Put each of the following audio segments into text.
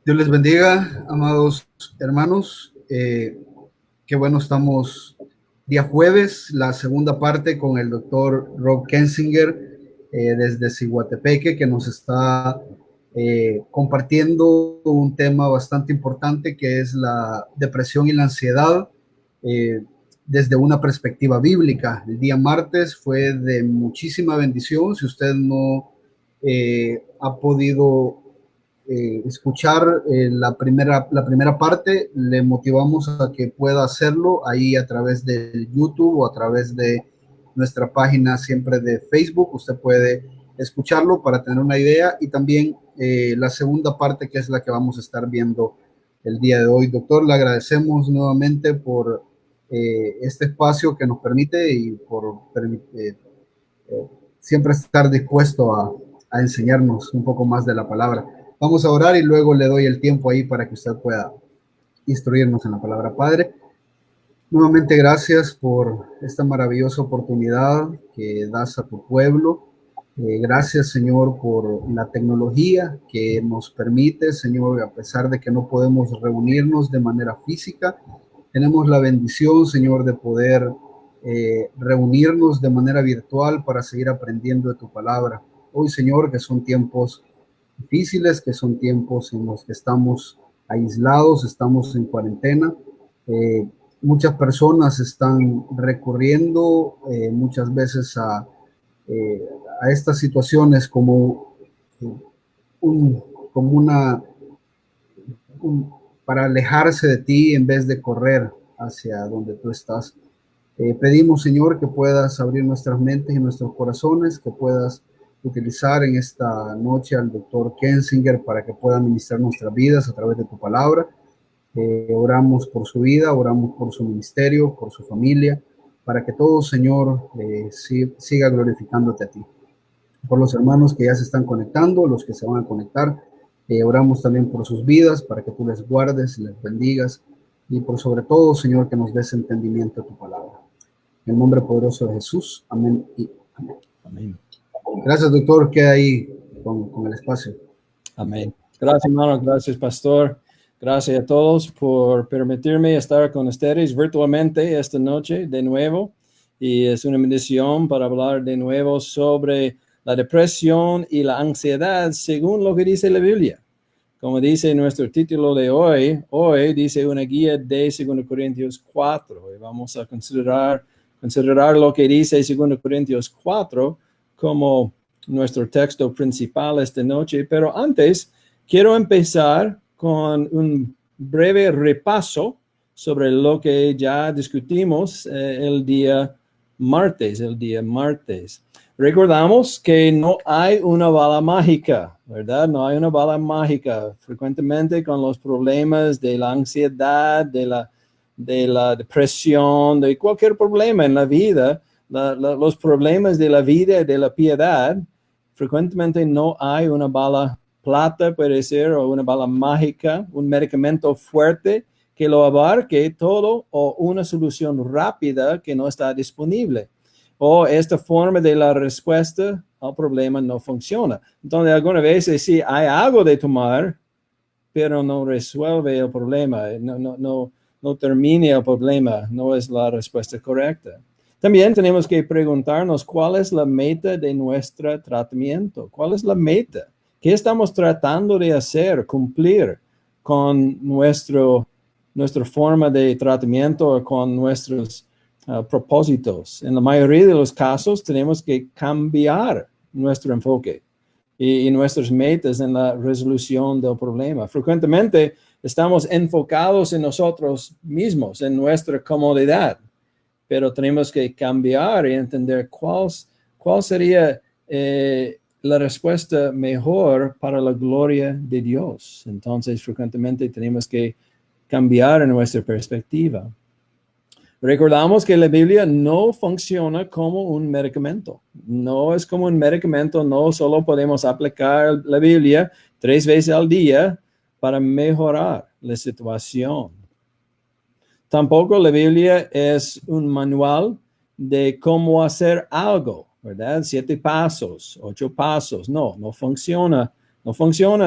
Dios les bendiga, amados hermanos. Qué bueno, estamos día jueves, la segunda parte con el doctor Rob Kensinger desde Ciguatepeque, que nos está compartiendo un tema bastante importante que es la depresión y la ansiedad eh, desde una perspectiva bíblica. El día martes fue de muchísima bendición. Si usted no ha podido escuchar la primera parte, le motivamos a que pueda hacerlo ahí a través de YouTube o a través de nuestra página siempre de Facebook. Usted puede escucharlo para tener una idea y también la segunda parte, que es la que vamos a estar viendo el día de hoy. Doctor, le agradecemos nuevamente por este espacio que nos permite y por siempre estar dispuesto a enseñarnos un poco más de la palabra. Vamos a orar y luego le doy el tiempo ahí para que usted pueda instruirnos en la palabra. Padre, nuevamente gracias por esta maravillosa oportunidad que das a tu pueblo. Gracias, Señor, por la tecnología que nos permite, Señor, a pesar de que no podemos reunirnos de manera física, tenemos la bendición, Señor, de poder reunirnos de manera virtual para seguir aprendiendo de tu palabra. Hoy, Señor, que son tiempos difíciles, que son tiempos en los que estamos aislados, estamos en cuarentena. Eh, Muchas personas están recurriendo muchas veces eh, a estas situaciones como, un, como una, un, para alejarse de ti en vez de correr hacia donde tú estás. Pedimos, Señor, que puedas abrir nuestras mentes y nuestros corazones, que puedas utilizar en esta noche al doctor Kensinger para que pueda ministrar nuestras vidas a través de tu palabra. Oramos por su vida, oramos por su ministerio, por su familia, para que todo, Señor, siga glorificándote a ti. Por los hermanos que ya se están conectando, los que se van a conectar, oramos también por sus vidas, para que tú les guardes, les bendigas, y por sobre todo, Señor, que nos des entendimiento de tu palabra. En el nombre poderoso de Jesús. Amén y amén. Amén. Gracias, doctor. Queda ahí con el espacio. Amén. Gracias, hermano. Gracias, pastor. Gracias a todos por permitirme estar con ustedes virtualmente esta noche de nuevo. Y es una bendición para hablar de nuevo sobre la depresión y la ansiedad según lo que dice la Biblia. Como dice nuestro título de hoy dice una guía de 2 Corintios 4. Y vamos a considerar lo que dice 2 Corintios 4 como nuestro texto principal esta noche. Pero antes, quiero empezar con un breve repaso sobre lo que ya discutimos el día martes. Recordamos que no hay una bala mágica, ¿verdad? No hay una bala mágica. Frecuentemente con los problemas de la ansiedad, de la depresión, de cualquier problema en la vida, los problemas de la vida y de la piedad, frecuentemente no hay una bala plata, puede ser, o una bala mágica, un medicamento fuerte que lo abarque todo o una solución rápida que no está disponible. O esta forma de la respuesta al problema no funciona. Entonces, algunas veces sí hay algo de tomar, pero no resuelve el problema, no termina el problema, no es la respuesta correcta. También tenemos que preguntarnos cuál es la meta de nuestro tratamiento. ¿Cuál es la meta? ¿Qué estamos tratando de hacer, cumplir con nuestra forma de tratamiento o con nuestros propósitos. En la mayoría de los casos tenemos que cambiar nuestro enfoque y nuestras metas en la resolución del problema. Frecuentemente estamos enfocados en nosotros mismos, en nuestra comodidad, pero tenemos que cambiar y entender cuál sería la respuesta mejor para la gloria de Dios. Entonces, frecuentemente tenemos que cambiar nuestra perspectiva. Recordamos que la Biblia no funciona como un medicamento. No es como un medicamento, no solo podemos aplicar la Biblia 3 veces al día para mejorar la situación. Tampoco la Biblia es un manual de cómo hacer algo, ¿verdad? 7 pasos, 8 pasos. No funciona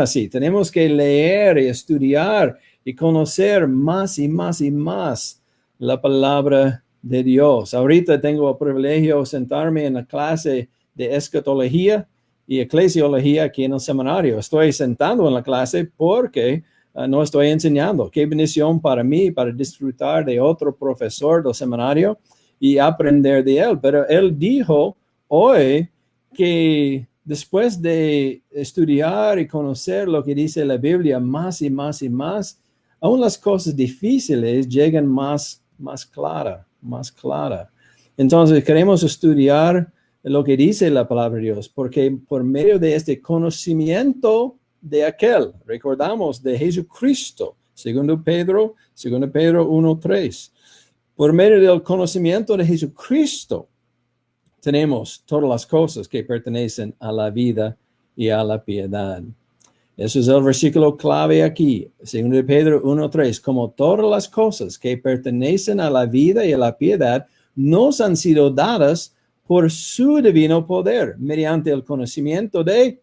así. Tenemos que leer y estudiar y conocer más y más y más la palabra de Dios. Ahorita tengo el privilegio de sentarme en la clase de escatología y eclesiología aquí en el seminario. Estoy sentando en la clase porque no estoy enseñando. Qué bendición para mí, para disfrutar de otro profesor del seminario y aprender de él. Pero él dijo hoy que después de estudiar y conocer lo que dice la Biblia más y más y más, aún las cosas difíciles llegan más clara. Entonces queremos estudiar lo que dice la palabra de Dios, porque por medio de este conocimiento de aquel, recordamos, de Jesucristo, segundo Pedro 1:3, por medio del conocimiento de Jesucristo, tenemos todas las cosas que pertenecen a la vida y a la piedad. Eso es el versículo clave aquí, 2 Pedro 1:3. Como todas las cosas que pertenecen a la vida y a la piedad nos han sido dadas por su divino poder, mediante el conocimiento de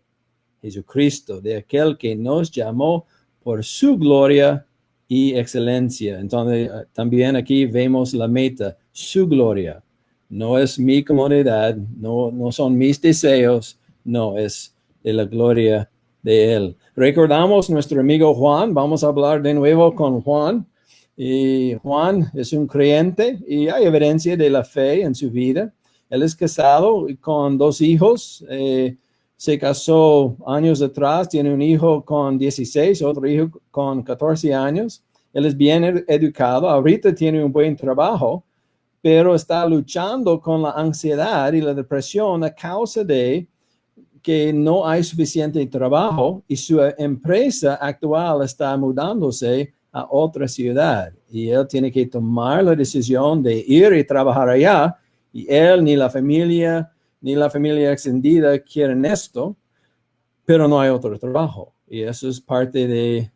Jesucristo, de aquel que nos llamó por su gloria y excelencia. Entonces, también aquí vemos la meta, su gloria. No es mi comodidad, no son mis deseos, no, es de la gloria de él. Recordamos nuestro amigo Juan, vamos a hablar de nuevo con Juan. Y Juan es un creyente y hay evidencia de la fe en su vida. Él es casado con 2 hijos. Se casó años atrás, tiene un hijo con 16, otro hijo con 14 años. Él es bien educado, ahorita tiene un buen trabajo, pero está luchando con la ansiedad y la depresión a causa de que no hay suficiente trabajo y su empresa actual está mudándose a otra ciudad y él tiene que tomar la decisión de ir y trabajar allá y él ni la familia extendida quieren esto, pero no hay otro trabajo y eso es parte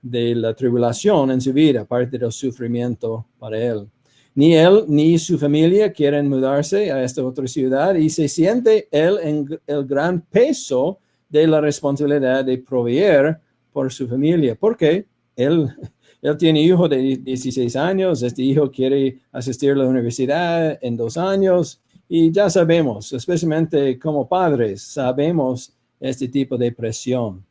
de la tribulación en su vida, parte del sufrimiento para él. Ni él ni su familia quieren mudarse a esta otra ciudad y se siente él en el gran peso de la responsabilidad de proveer por su familia, porque él tiene hijo de 16 años, este hijo quiere asistir a la universidad en 2 años y ya sabemos, especialmente como padres, sabemos este tipo de presión.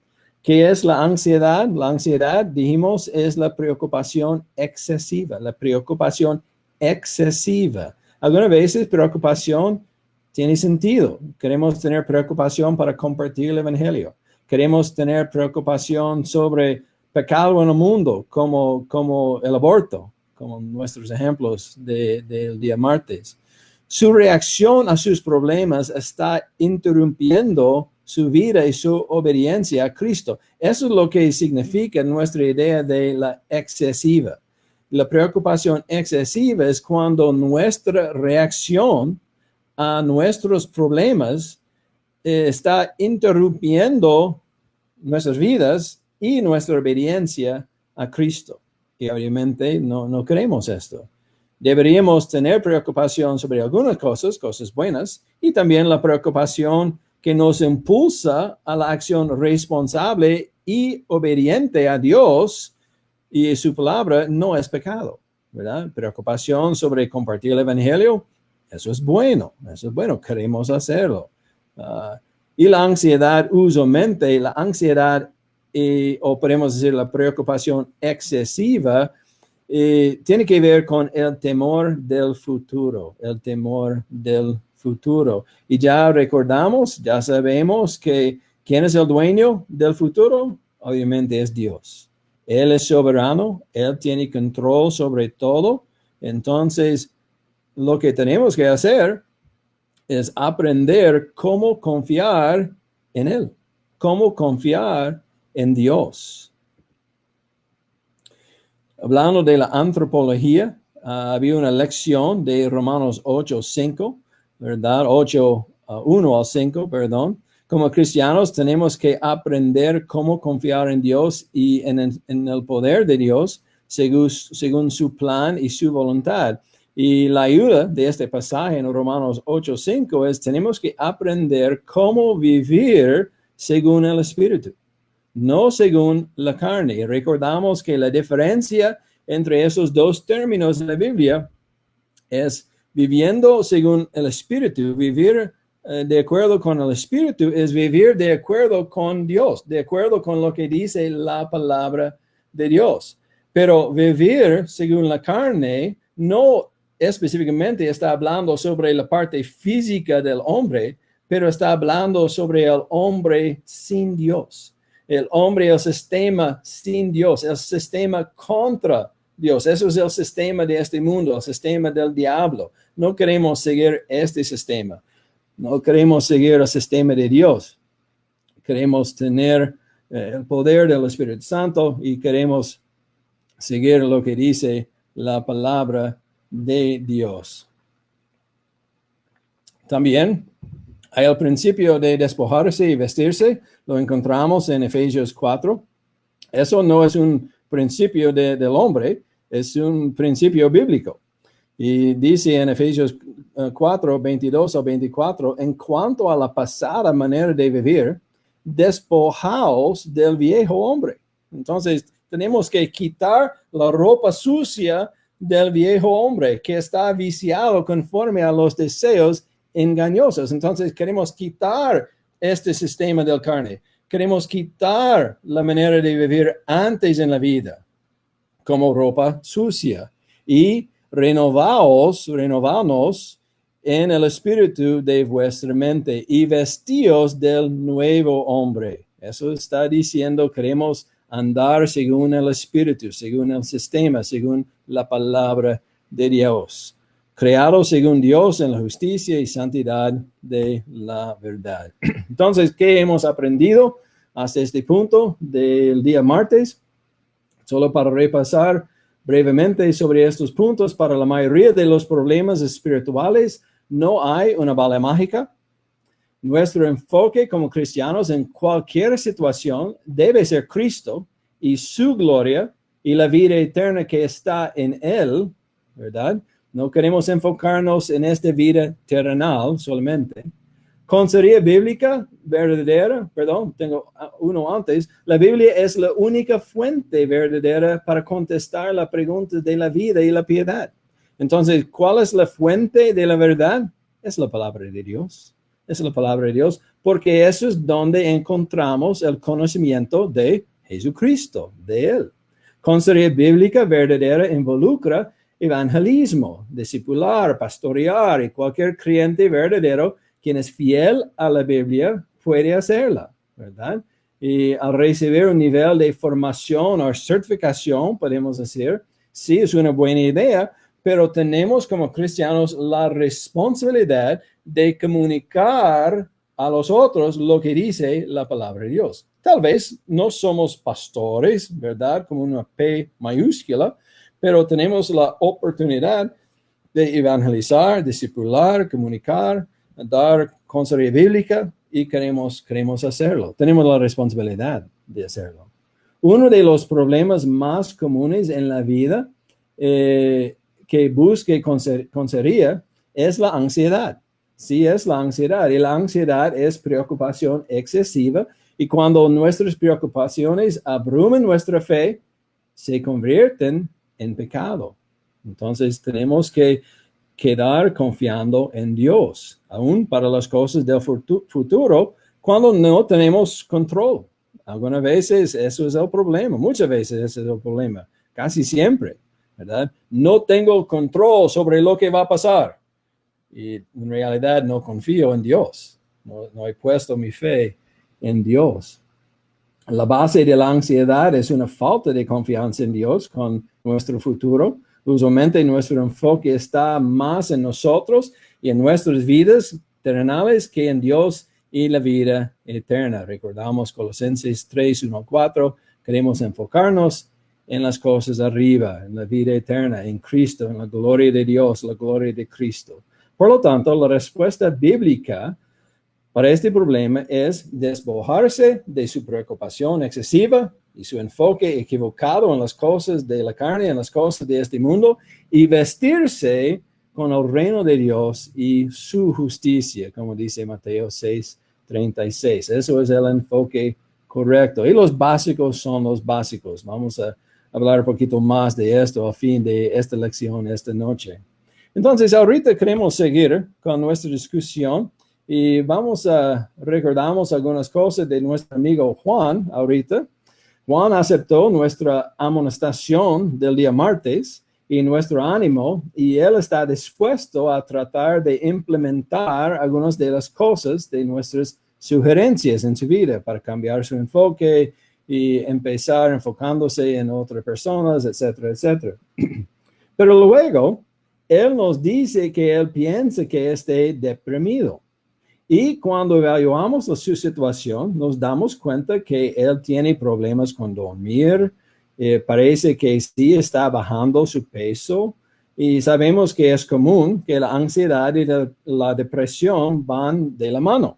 ¿Qué es la ansiedad? La ansiedad, dijimos, es la preocupación excesiva, Algunas veces preocupación tiene sentido. Queremos tener preocupación para compartir el evangelio. Queremos tener preocupación sobre pecado en el mundo, como el aborto, como nuestros ejemplos del día martes. Su reacción a sus problemas está interrumpiendo su vida y su obediencia a Cristo. Eso es lo que significa nuestra idea de la excesiva. La preocupación excesiva es cuando nuestra reacción a nuestros problemas está interrumpiendo nuestras vidas y nuestra obediencia a Cristo. Y obviamente no queremos esto. Deberíamos tener preocupación sobre algunas cosas buenas, y también la preocupación que nos impulsa a la acción responsable y obediente a Dios y su palabra no es pecado, ¿verdad? Preocupación sobre compartir el evangelio, eso es bueno, queremos hacerlo. Y la ansiedad, usualmente la ansiedad, o podemos decir la preocupación excesiva, tiene que ver con el temor del futuro, el temor del futuro. Y ya recordamos, ya sabemos que ¿quién es el dueño del futuro? Obviamente es Dios. Él es soberano, Él tiene control sobre todo. Entonces, lo que tenemos que hacer es aprender cómo confiar en Él, cómo confiar en Dios. Hablando de la antropología, había una lección de Romanos 8:5, ¿verdad? 1 al 5, perdón. Como cristianos tenemos que aprender cómo confiar en Dios y en el poder de Dios según su plan y su voluntad. Y la ayuda de este pasaje en Romanos 8:5 es tenemos que aprender cómo vivir según el Espíritu, no según la carne. Y recordamos que la diferencia entre esos dos términos en la Biblia es viviendo según el Espíritu. Vivir de acuerdo con el Espíritu es vivir de acuerdo con Dios, de acuerdo con lo que dice la palabra de Dios. Pero vivir según la carne no específicamente está hablando sobre la parte física del hombre, pero está hablando sobre el hombre sin Dios. El hombre, el sistema sin Dios, el sistema contra Dios. Eso es el sistema de este mundo, el sistema del diablo. No queremos seguir este sistema. No queremos seguir el sistema de Dios. Queremos tener el poder del Espíritu Santo y queremos seguir lo que dice la palabra de Dios. También hay el principio de despojarse y vestirse. Lo encontramos en Efesios 4. Eso no es un principio del hombre, es un principio bíblico. Y dice en Efesios 4, 22 o 24, en cuanto a la pasada manera de vivir, despojaos del viejo hombre. Entonces, tenemos que quitar la ropa sucia del viejo hombre que está viciado conforme a los deseos engañosos. Entonces, queremos quitar este sistema del carne. Queremos quitar la manera de vivir antes en la vida como ropa sucia y renovaos en el espíritu de vuestra mente y vestíos del nuevo hombre. Eso está diciendo, queremos andar según el espíritu, según el sistema, según la palabra de Dios. Creados según Dios en la justicia y santidad de la verdad. Entonces, ¿qué hemos aprendido hasta este punto del día martes? Solo para repasar brevemente sobre estos puntos, para la mayoría de los problemas espirituales no hay una bala mágica. Nuestro enfoque como cristianos en cualquier situación debe ser Cristo y su gloria y la vida eterna que está en Él, ¿verdad? No queremos enfocarnos en esta vida terrenal solamente. Consejería bíblica verdadera, tengo uno antes. La Biblia es la única fuente verdadera para contestar la pregunta de la vida y la piedad. Entonces, ¿cuál es la fuente de la verdad? Es la palabra de Dios. Es la palabra de Dios, porque eso es donde encontramos el conocimiento de Jesucristo, de Él. Consejería bíblica verdadera involucra evangelismo, discipular, pastorear, y cualquier creyente verdadero quien es fiel a la Biblia puede hacerla, ¿verdad? Y al recibir un nivel de formación o certificación, podemos decir, sí es una buena idea, pero tenemos como cristianos la responsabilidad de comunicar a los otros lo que dice la palabra de Dios. Tal vez no somos pastores, ¿verdad? Como una P mayúscula, pero tenemos la oportunidad de evangelizar, discipular, comunicar, dar consejería bíblica y queremos hacerlo. Tenemos la responsabilidad de hacerlo. Uno de los problemas más comunes en la vida que busque consejería es la ansiedad. Sí, es la ansiedad. Y la ansiedad es preocupación excesiva. Y cuando nuestras preocupaciones abruman nuestra fe, se convierten en pecado. Entonces tenemos que quedar confiando en Dios, aún para las cosas del futuro, cuando no tenemos control. Algunas veces eso es el problema, muchas veces ese es el problema, casi siempre, ¿verdad? No tengo control sobre lo que va a pasar. Y en realidad no confío en Dios. No he puesto mi fe en Dios. La base de la ansiedad es una falta de confianza en Dios con nuestro futuro. Usualmente nuestro enfoque está más en nosotros y en nuestras vidas terrenales que en Dios y la vida eterna. Recordamos Colosenses 3, 1 al 4. Queremos enfocarnos en las cosas arriba, en la vida eterna, en Cristo, en la gloria de Dios, la gloria de Cristo. Por lo tanto, la respuesta bíblica para este problema es despojarse de su preocupación excesiva y su enfoque equivocado en las cosas de la carne, en las cosas de este mundo, y vestirse con el reino de Dios y su justicia, como dice Mateo 6:36. Eso es el enfoque correcto. Y los básicos son los básicos. Vamos a hablar un poquito más de esto al fin de esta lección esta noche. Entonces, ahorita queremos seguir con nuestra discusión y recordamos algunas cosas de nuestro amigo Juan ahorita. Juan aceptó nuestra amonestación del día martes y nuestro ánimo, y él está dispuesto a tratar de implementar algunas de las cosas de nuestras sugerencias en su vida para cambiar su enfoque y empezar enfocándose en otras personas, etcétera, etcétera. Pero luego, él nos dice que él piensa que esté deprimido. Y cuando evaluamos su situación, nos damos cuenta que él tiene problemas con dormir, parece que sí está bajando su peso, y sabemos que es común que la ansiedad y la depresión van de la mano.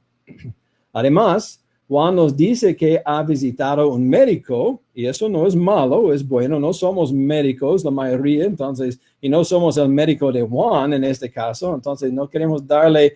Además, Juan nos dice que ha visitado un médico, y eso no es malo, es bueno. No somos médicos, la mayoría, entonces, y no somos el médico de Juan en este caso, entonces no queremos darle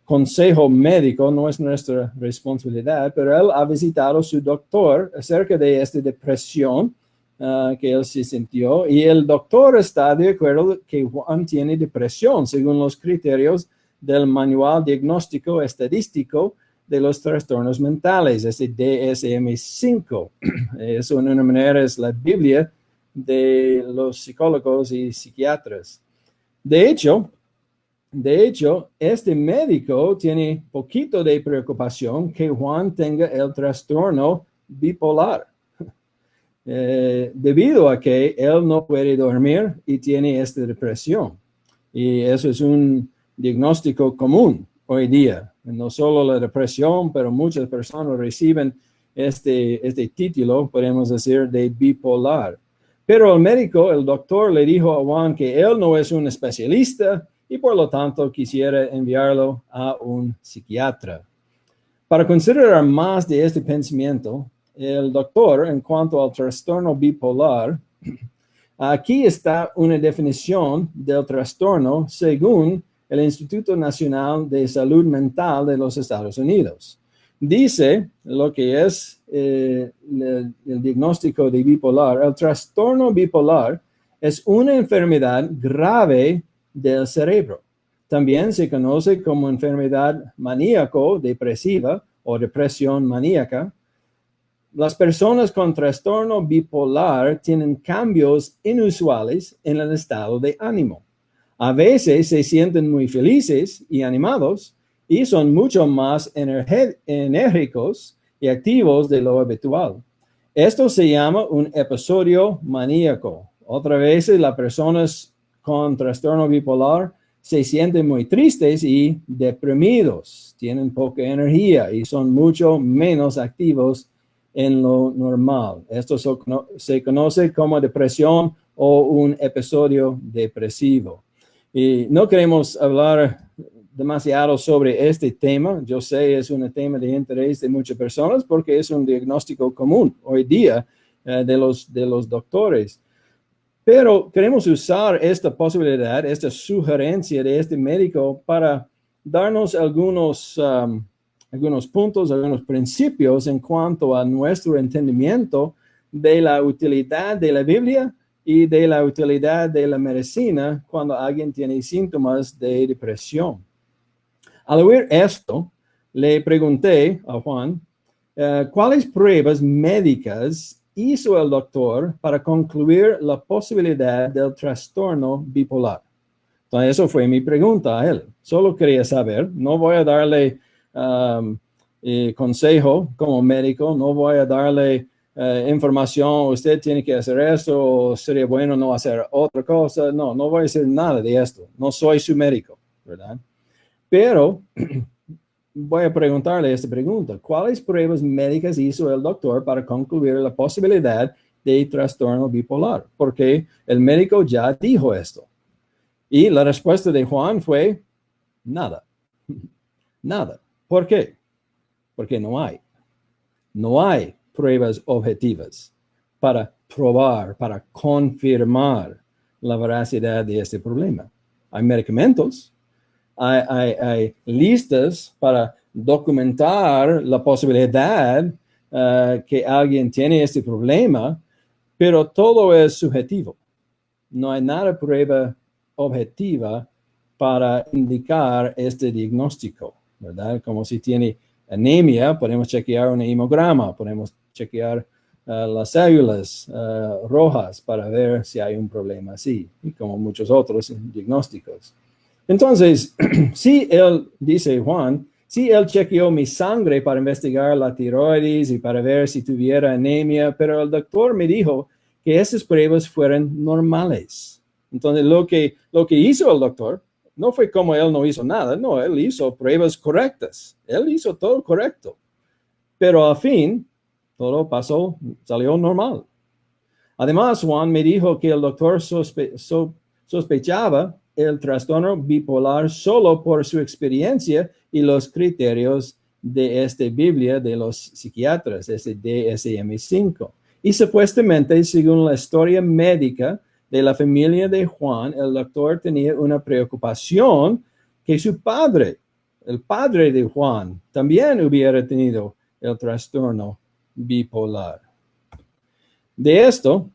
consejo médico, no es nuestra responsabilidad, pero él ha visitado a su doctor acerca de esta depresión que él se sintió, y el doctor está de acuerdo que Juan tiene depresión según los criterios del Manual Diagnóstico Estadístico de los Trastornos Mentales, ese DSM-5. Eso en una manera es la Biblia de los psicólogos y psiquiatras. De hecho, este médico tiene poquito de preocupación que Juan tenga el trastorno bipolar, debido a que él no puede dormir y tiene esta depresión. Y eso es un diagnóstico común hoy día. No solo la depresión, pero muchas personas reciben este título, podemos decir, de bipolar. Pero el doctor le dijo a Juan que él no es un especialista y por lo tanto quisiera enviarlo a un psiquiatra. Para considerar más de este pensamiento, el doctor, en cuanto al trastorno bipolar, aquí está una definición del trastorno según el Instituto Nacional de Salud Mental de los Estados Unidos. Dice lo que es el diagnóstico de bipolar. El trastorno bipolar es una enfermedad grave del cerebro. También se conoce como enfermedad maníaco-depresiva o depresión maníaca. Las personas con trastorno bipolar tienen cambios inusuales en el estado de ánimo. A veces se sienten muy felices y animados y son mucho más enérgicos y activos de lo habitual. Esto se llama un episodio maníaco. Otras veces las personas con trastorno bipolar se sienten muy tristes y deprimidos, tienen poca energía y son mucho menos activos en lo normal. Esto se conoce como depresión o un episodio depresivo. Y no queremos hablar demasiado sobre este tema. Yo sé es un tema de interés de muchas personas porque es un diagnóstico común hoy día de los doctores. Pero queremos usar esta posibilidad, esta sugerencia de este médico para darnos algunos puntos, algunos principios en cuanto a nuestro entendimiento de la utilidad de la Biblia y de la utilidad de la medicina cuando alguien tiene síntomas de depresión. Al oír esto, le pregunté a Juan, ¿cuáles pruebas médicas hizo el doctor para concluir la posibilidad del trastorno bipolar? Entonces, eso fue mi pregunta a él. Solo quería saber, no voy a darle consejo como médico, no voy a darle información, usted tiene que hacer esto, o sería bueno no hacer otra cosa. No, no voy a decir nada de esto. No soy su médico, ¿verdad? Pero voy a preguntarle esta pregunta. ¿Cuáles pruebas médicas hizo el doctor para concluir la posibilidad de trastorno bipolar? Porque el médico ya dijo esto. Y la respuesta de Juan fue nada. Nada. ¿Por qué? Porque no hay. No hay pruebas objetivas para probar, para confirmar la veracidad de este problema. Hay medicamentos, hay listas para documentar la posibilidad que alguien tiene este problema, pero todo es subjetivo. No hay nada prueba objetiva para indicar este diagnóstico, ¿verdad? Como si tiene anemia, podemos chequear un hemograma, podemos chequear las células rojas para ver si hay un problema así, y como muchos otros diagnósticos. Entonces, si él, dice Juan, si él chequeó mi sangre para investigar la tiroides y para ver si tuviera anemia, pero el doctor me dijo que esas pruebas fueran normales. Entonces, lo que hizo el doctor no fue como él no hizo nada, no, él hizo pruebas correctas, él hizo todo correcto, pero al fin, todo pasó, salió normal. Además, Juan me dijo que el doctor sospechaba el trastorno bipolar solo por su experiencia y los criterios de esta Biblia de los psiquiatras, este DSM-5. Y supuestamente, según la historia médica de la familia de Juan, el doctor tenía una preocupación que su padre, el padre de Juan, también hubiera tenido el trastorno bipolar. De esto,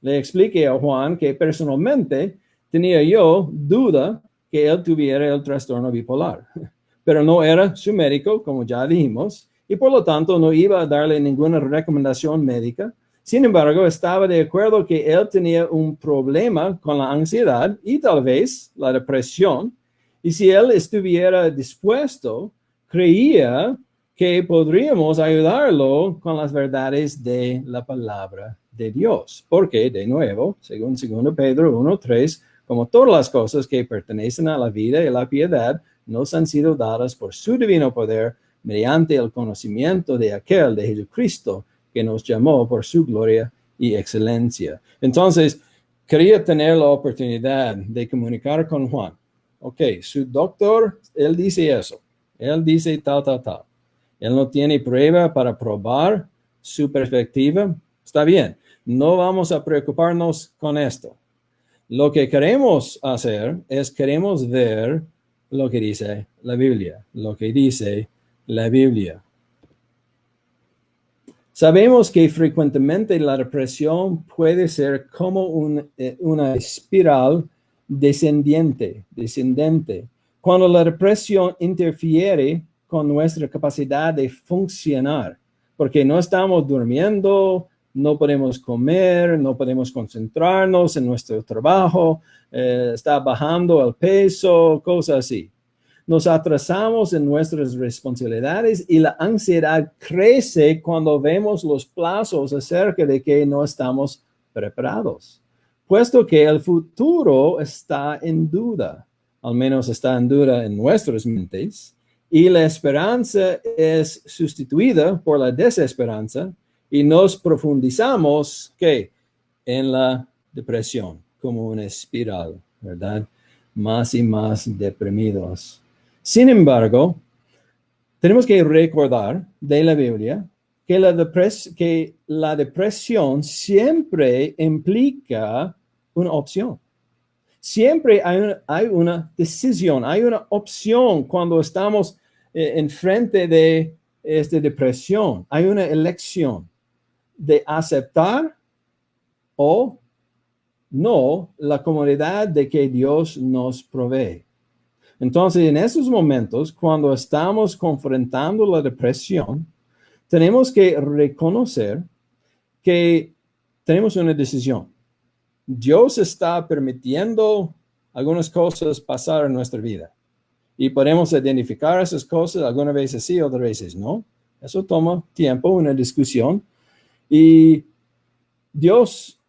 le expliqué a Juan que personalmente tenía yo duda que él tuviera el trastorno bipolar, pero no era su médico, como ya dijimos, y por lo tanto no iba a darle ninguna recomendación médica. Sin embargo, estaba de acuerdo que él tenía un problema con la ansiedad y tal vez la depresión, y si él estuviera dispuesto, creía que podríamos ayudarlo con las verdades de la palabra de Dios. Porque, de nuevo, según 2 Pedro 1:3, como todas las cosas que pertenecen a la vida y la piedad, nos han sido dadas por su divino poder mediante el conocimiento de aquel, de Jesucristo, que nos llamó por su gloria y excelencia. Entonces, quería tener la oportunidad de comunicar con Juan. Ok, su doctor, él dice eso. Él dice tal. Él no tiene prueba para probar su perspectiva. Está bien, no vamos a preocuparnos con esto. Lo que queremos hacer es queremos ver lo que dice la Biblia, Sabemos que frecuentemente la depresión puede ser como una espiral descendente. Cuando la depresión interfiere con nuestra capacidad de funcionar, porque no estamos durmiendo, no podemos comer, no podemos concentrarnos en nuestro trabajo, está bajando el peso, cosas así. Nos atrasamos en nuestras responsabilidades y la ansiedad crece cuando vemos los plazos acerca de que no estamos preparados, puesto que el futuro está en duda, al menos está en duda en nuestras mentes, y la esperanza es sustituida por la desesperanza y nos profundizamos ¿qué? En la depresión, como una espiral, ¿verdad? Más y más deprimidos. Sin embargo, tenemos que recordar de la Biblia que la depresión siempre implica una opción. Siempre hay una decisión, hay una opción cuando estamos enfrente de esta depresión. Hay una elección de aceptar o no la comodidad de que Dios nos provee. Entonces, en esos momentos, cuando estamos confrontando la depresión, tenemos que reconocer que tenemos una decisión. Dios está permitiendo algunas cosas pasar en nuestra vida. Y podemos identificar esas cosas, algunas veces sí, otras veces no. Eso toma tiempo, una discusión. Y Dios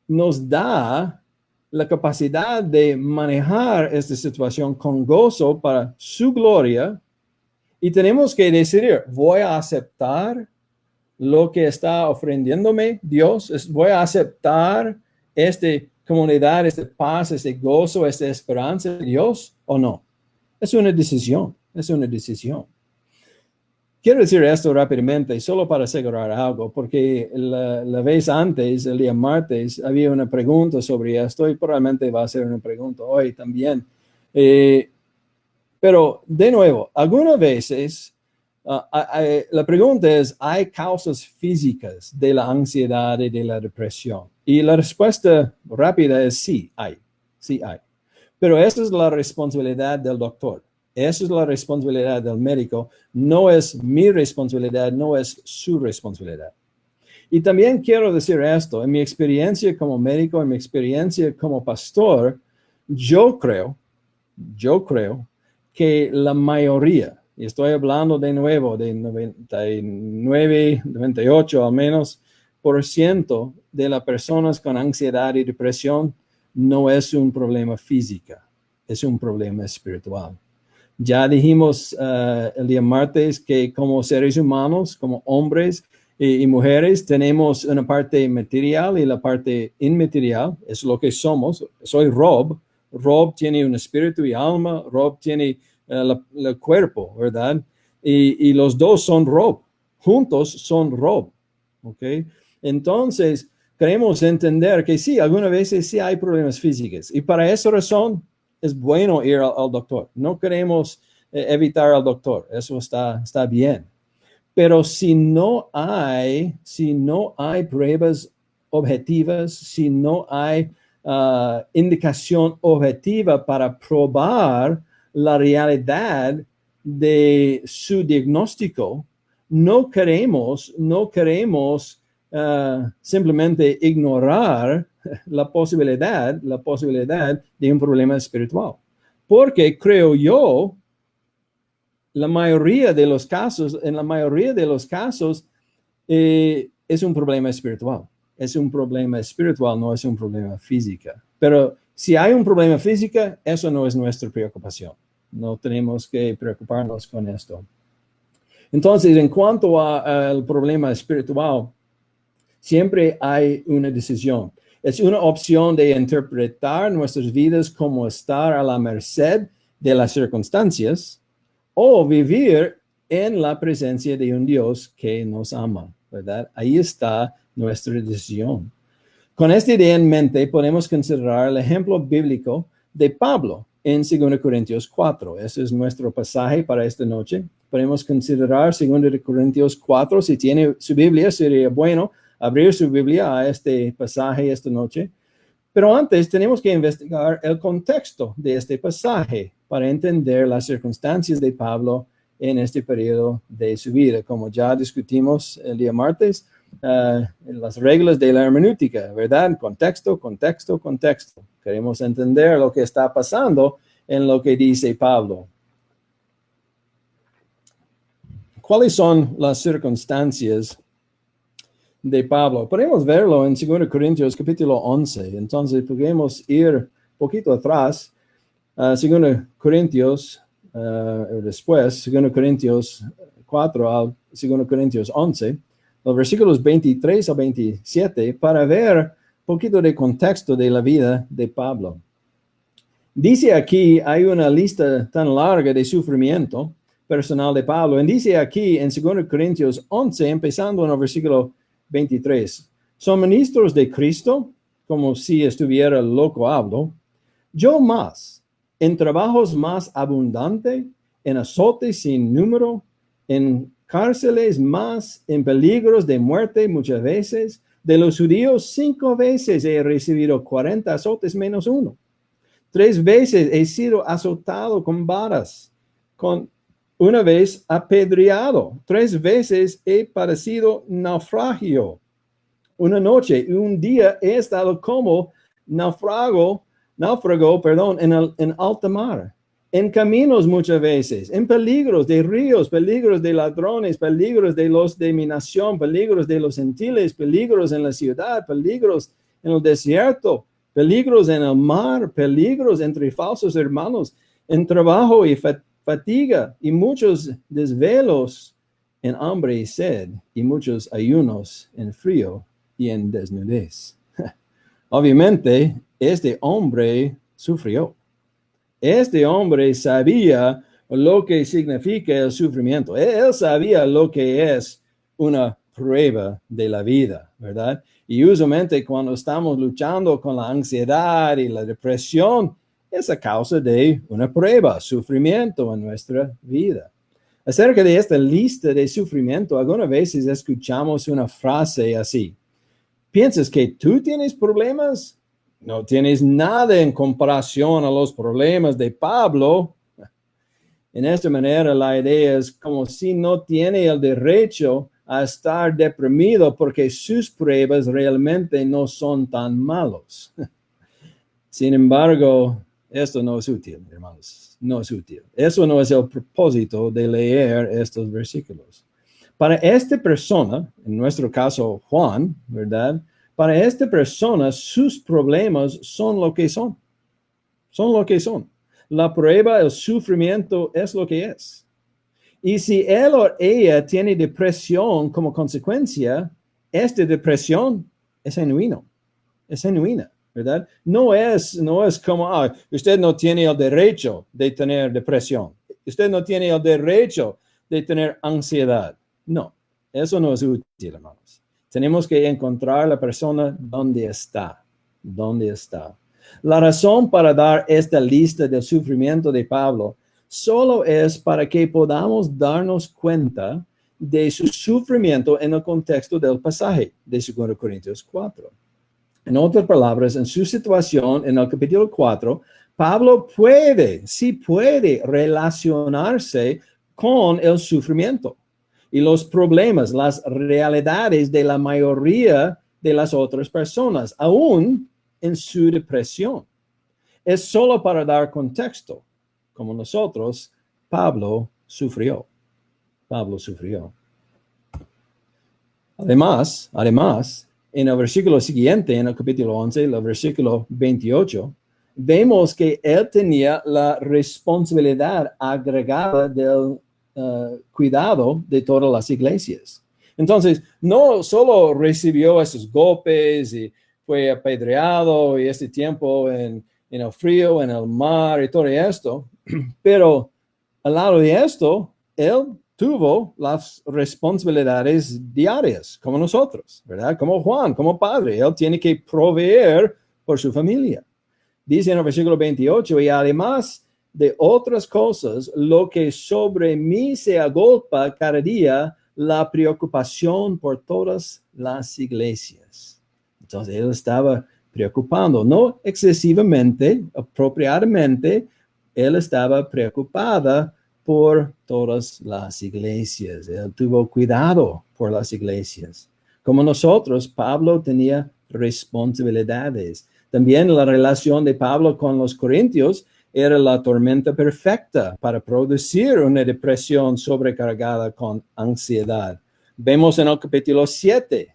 nos da la capacidad de manejar esta situación con gozo para su gloria. Y tenemos que decidir, ¿voy a aceptar lo que está ofrendiéndome Dios? ¿Voy a aceptar esta comunidad, esta paz, este gozo, esta esperanza de Dios o no? Es una decisión, es una decisión. Quiero decir esto rápidamente, solo para asegurar algo, porque la vez antes, el día martes, había una pregunta sobre esto y probablemente va a ser una pregunta hoy también. Pero, de nuevo, algunas veces la pregunta es, ¿hay causas físicas de la ansiedad y de la depresión? Y la respuesta rápida es sí, hay. Sí hay. Pero esa es la responsabilidad del doctor. Esa es la responsabilidad del médico. No es mi responsabilidad, no es su responsabilidad. Y también quiero decir esto, en mi experiencia como médico, en mi experiencia como pastor, yo creo que la mayoría, y estoy hablando de nuevo de 99, 98 al menos, por ciento de las personas con ansiedad y depresión no es un problema físico, es un problema espiritual. Ya dijimos el día martes que como seres humanos, como hombres y mujeres, tenemos una parte material y la parte inmaterial, es lo que somos. Soy Rob. Rob tiene un espíritu y alma, Rob tiene el cuerpo, ¿verdad? Y los dos son Rob, juntos son Rob, ¿ok? Entonces, queremos entender que sí, algunas veces sí hay problemas físicos y para esa razón es bueno ir al doctor. No queremos evitar al doctor, eso está bien. Pero si no hay pruebas objetivas, si no hay indicación objetiva para probar la realidad de su diagnóstico, no queremos simplemente ignorar la posibilidad de un problema espiritual. Porque creo yo, en la mayoría de los casos, es un problema espiritual. Es un problema espiritual, no es un problema físico. Pero si hay un problema físico, eso no es nuestra preocupación. No tenemos que preocuparnos con esto. Entonces, en cuanto al problema espiritual, siempre hay una decisión. Es una opción de interpretar nuestras vidas como estar a la merced de las circunstancias o vivir en la presencia de un Dios que nos ama, ¿verdad? Ahí está nuestra decisión. Con esta idea en mente, podemos considerar el ejemplo bíblico de Pablo en 2 Corintios 4. Ese es nuestro pasaje para esta noche. Podemos considerar 2 Corintios 4. Si tiene su Biblia, sería bueno abrir su Biblia a este pasaje esta noche. Pero antes tenemos que investigar el contexto de este pasaje para entender las circunstancias de Pablo en este periodo de su vida. Como ya discutimos el día martes, las reglas de la hermenéutica, ¿verdad? Contexto. Queremos entender lo que está pasando en lo que dice Pablo. ¿Cuáles son las circunstancias de Pablo? Podemos verlo en 2 Corintios capítulo 11. Entonces podemos ir un poquito atrás. 2 Corintios, después, 2 Corintios 4 al 2 Corintios 11, los versículos 23 a 27, para ver un poquito de contexto de la vida de Pablo. Dice aquí, hay una lista tan larga de sufrimiento personal de Pablo, y dice aquí en 2 Corintios 11, empezando en el versículo 23, son ministros de Cristo, como si estuviera loco hablo, yo más, en trabajos más abundantes, en azotes sin número, en cárceles más, en peligros de muerte muchas veces. De los judíos 5 veces he recibido 40 azotes menos 1. 3 veces he sido azotado con varas, una vez apedreado. 3 veces he padecido naufragio. Una noche y un día he estado como náufrago, en alta mar, en caminos muchas veces, en peligros de ríos, peligros de ladrones, peligros de los de mi nación, peligros de los gentiles, peligros en la ciudad, peligros en el desierto, peligros en el mar, peligros entre falsos hermanos, en trabajo y fatiga, y muchos desvelos en hambre y sed, y muchos ayunos en frío y en desnudez. Obviamente, este hombre sufrió. Este hombre sabía lo que significa el sufrimiento. Él sabía lo que es una prueba de la vida, ¿verdad? Y usualmente cuando estamos luchando con la ansiedad y la depresión, es a causa de una prueba, sufrimiento en nuestra vida. Acerca de esta lista de sufrimiento, algunas veces escuchamos una frase así: ¿piensas que tú tienes problemas? No tienes nada en comparación a los problemas de Pablo. En esta manera, la idea es como si no tiene el derecho a estar deprimido porque sus pruebas realmente no son tan malos. Sin embargo, esto no es útil, hermanos. No es útil. Eso no es el propósito de leer estos versículos. Para esta persona, en nuestro caso Juan, ¿verdad? Para esta persona, sus problemas son lo que son. Son lo que son. La prueba, el sufrimiento es lo que es. Y si él o ella tiene depresión como consecuencia, esta depresión es genuina. Es genuina, ¿verdad? No es como, usted no tiene el derecho de tener depresión. Usted no tiene el derecho de tener ansiedad. No, eso no es útil, hermanos. Tenemos que encontrar a la persona donde está. ¿Dónde está? La razón para dar esta lista del sufrimiento de Pablo solo es para que podamos darnos cuenta de su sufrimiento en el contexto del pasaje de 2 Corintios 4. En otras palabras, en su situación en el capítulo 4, Pablo sí puede relacionarse con el sufrimiento y los problemas, las realidades de la mayoría de las otras personas, aún en su depresión. Es solo para dar contexto. Como nosotros, Pablo sufrió. Pablo sufrió. Además, en el versículo siguiente, en el capítulo 11, el versículo 28, vemos que él tenía la responsabilidad agregada del cuidado de todas las iglesias. Entonces, no solo recibió esos golpes y fue apedreado y este tiempo en el frío, en el mar y todo esto, pero al lado de esto, él tuvo las responsabilidades diarias, como nosotros, ¿verdad? Como Juan, como padre, él tiene que proveer por su familia. Dice en el versículo 28, y además de otras cosas, lo que sobre mí se agolpa cada día, la preocupación por todas las iglesias. Entonces, él estaba preocupando, no excesivamente, apropiadamente, él estaba preocupada por todas las iglesias. Él tuvo cuidado por las iglesias. Como nosotros, Pablo tenía responsabilidades. También la relación de Pablo con los corintios era la tormenta perfecta para producir una depresión sobrecargada con ansiedad. Vemos en el capítulo 7,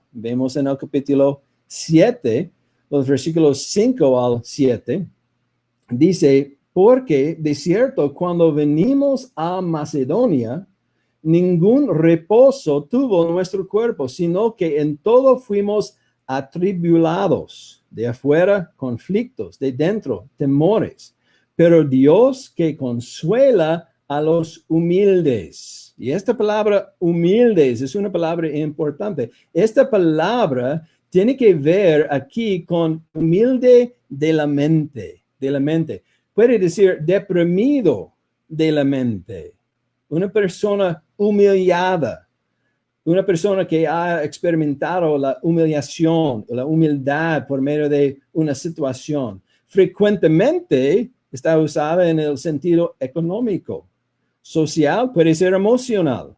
los versículos 5 al 7, dice: porque de cierto, cuando venimos a Macedonia, ningún reposo tuvo nuestro cuerpo, sino que en todo fuimos atribulados, de afuera conflictos, de dentro temores. Pero Dios que consuela a los humildes. Y esta palabra humildes es una palabra importante. Esta palabra tiene que ver aquí con humilde de la mente, Puede decir deprimido de la mente. Una persona humillada. Una persona que ha experimentado la humillación, la humildad por medio de una situación. Frecuentemente está usada en el sentido económico. Social, puede ser emocional.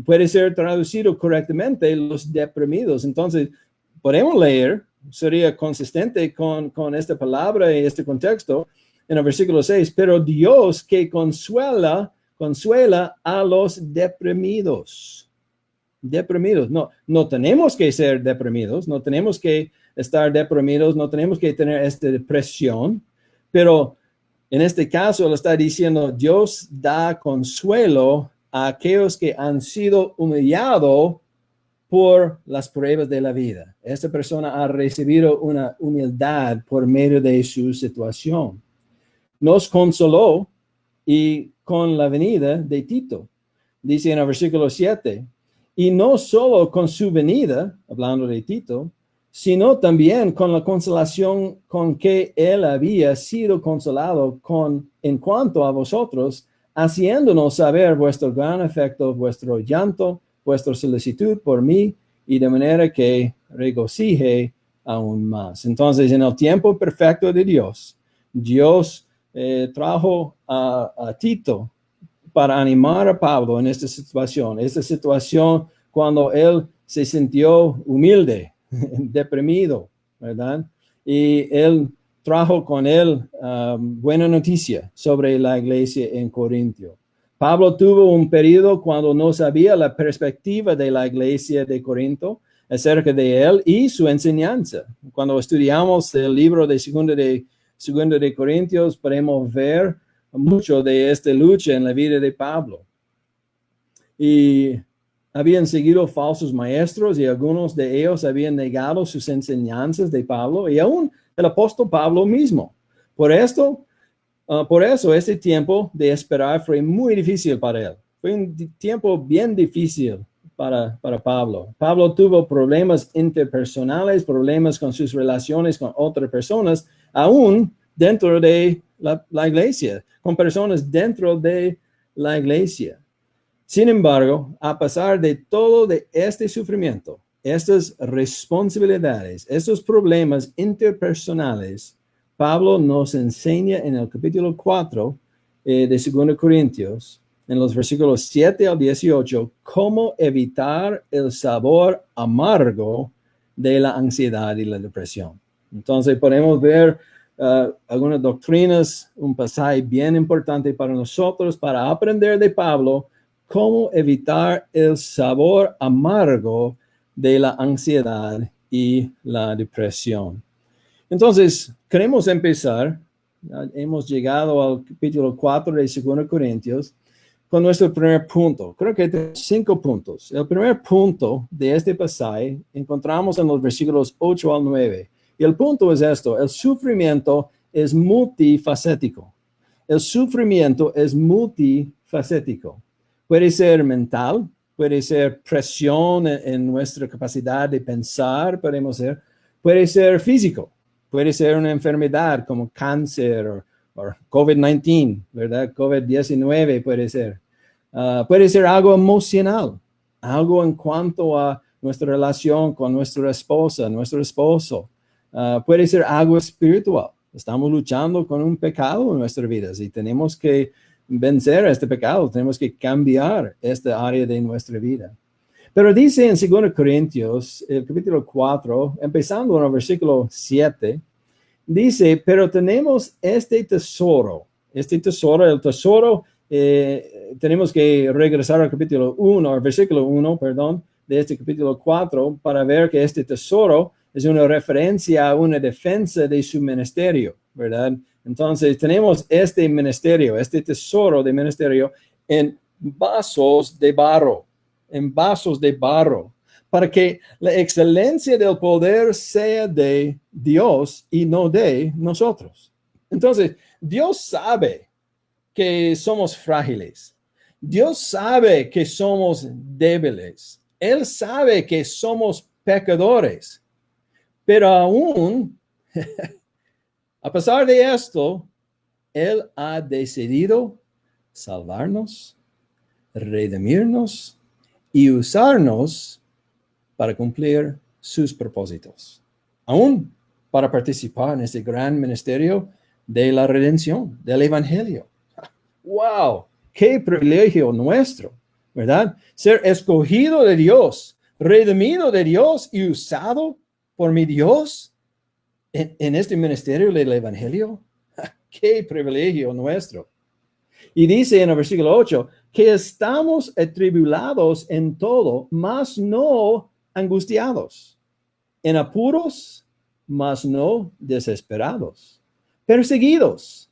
Puede ser traducido correctamente los deprimidos. Entonces, podemos leer, sería consistente con esta palabra y este contexto, en el versículo 6, pero Dios que consuela a los deprimidos. Deprimidos, no tenemos que ser deprimidos, no tenemos que estar deprimidos, no tenemos que tener esta depresión, pero en este caso le está diciendo, Dios da consuelo a aquellos que han sido humillados por las pruebas de la vida. Esta persona ha recibido una humildad por medio de su situación. Nos consoló y con la venida de Tito, dice en el versículo 7, y no solo con su venida, hablando de Tito, sino también con la consolación con que él había sido consolado en cuanto a vosotros, haciéndonos saber vuestro gran afecto, vuestro llanto, vuestra solicitud por mí, y de manera que regocije aún más. Entonces, en el tiempo perfecto de Dios, Dios trajo a Tito para animar a Pablo en esta situación cuando él se sintió humilde, deprimido, ¿verdad? Y él trajo con él buena noticia sobre la iglesia en Corintio. Pablo tuvo un periodo cuando no sabía la perspectiva de la iglesia de Corinto acerca de él y su enseñanza. Cuando estudiamos el libro de Segunda de Corintios, podemos ver mucho de esta lucha en la vida de Pablo. Y habían seguido falsos maestros y algunos de ellos habían negado sus enseñanzas de Pablo y aún el apóstol Pablo mismo. Por eso, este tiempo de esperar fue muy difícil para él. Fue un tiempo bien difícil para Pablo. Pablo tuvo problemas interpersonales, problemas con sus relaciones con otras personas, aún dentro de la iglesia, con personas dentro de la iglesia. Sin embargo, a pesar de todo de este sufrimiento, estas responsabilidades, estos problemas interpersonales, Pablo nos enseña en el capítulo 4 de 2 Corintios, en los versículos 7 al 18, cómo evitar el sabor amargo de la ansiedad y la depresión. Entonces podemos ver algunas doctrinas, un pasaje bien importante para nosotros, para aprender de Pablo, cómo evitar el sabor amargo de la ansiedad y la depresión. Entonces, queremos empezar, hemos llegado al capítulo 4 de 2 Corintios, con nuestro primer punto. Creo que tenemos 5 puntos. El primer punto de este pasaje encontramos en los versículos 8 al 9. Y el punto es esto: el sufrimiento es multifacético. El sufrimiento es multifacético. Puede ser mental, puede ser presión en nuestra capacidad de pensar, puede ser físico, puede ser una enfermedad como cáncer o COVID-19, ¿verdad? COVID-19 puede ser. Puede ser algo emocional, algo en cuanto a nuestra relación con nuestra esposa, nuestro esposo. Puede ser algo espiritual. Estamos luchando con un pecado en nuestras vidas y tenemos que vencer este pecado, tenemos que cambiar esta área de nuestra vida. Pero dice en 2 Corintios, el capítulo 4, empezando en el versículo 7, dice, pero tenemos el tesoro, tenemos que regresar al capítulo 1, al versículo 1, perdón, de este capítulo 4, para ver que este tesoro es una referencia a una defensa de su ministerio, ¿verdad? Entonces tenemos este ministerio, este tesoro de ministerio en vasos de barro, para que la excelencia del poder sea de Dios y no de nosotros. Entonces, Dios sabe que somos frágiles. Dios sabe que somos débiles. Él sabe que somos pecadores. Pero aún, a pesar de esto, Él ha decidido salvarnos, redimirnos y usarnos para cumplir sus propósitos. Aún para participar en este gran ministerio de la redención, del evangelio. ¡Wow! ¡Qué privilegio nuestro! ¿Verdad? Ser escogido de Dios, redimido de Dios y usado por mi Dios en este ministerio del Evangelio. ¡Qué privilegio nuestro! Y dice en el versículo 8, que estamos atribulados en todo, mas no angustiados, en apuros, mas no desesperados, perseguidos,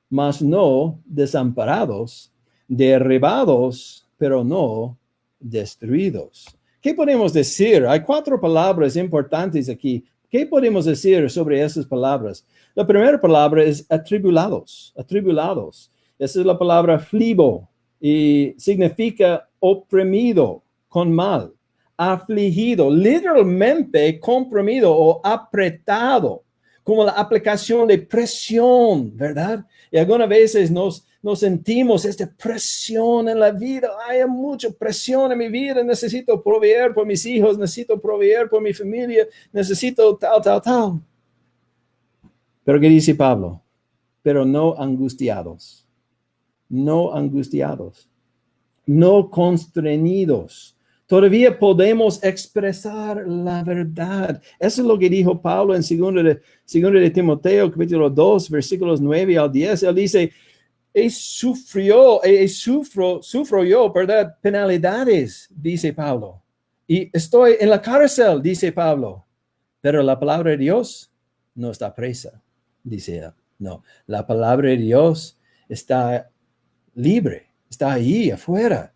mas no desamparados, derribados, pero no destruidos. ¿Qué podemos decir? Hay 4 palabras importantes aquí. ¿Qué podemos decir sobre esas palabras? La primera palabra es atribulados, atribulados. Esa es la palabra flibo y significa oprimido con mal, afligido, literalmente comprimido o apretado, como la aplicación de presión, ¿verdad? Y algunas veces nos sentimos esta presión en la vida. Hay mucha presión en mi vida. Necesito proveer por mis hijos, necesito proveer por mi familia, necesito tal. Pero ¿qué dice Pablo? Pero no angustiados, no angustiados, no constreñidos. Todavía podemos expresar la verdad. Eso es lo que dijo Pablo en 2 de Timoteo, capítulo 2, versículos 9 al 10. Él dice, sufro yo, ¿verdad? Penalidades, dice Pablo. Y estoy en la cárcel, dice Pablo. Pero la palabra de Dios no está presa, dice él. No, la palabra de Dios está libre, está ahí afuera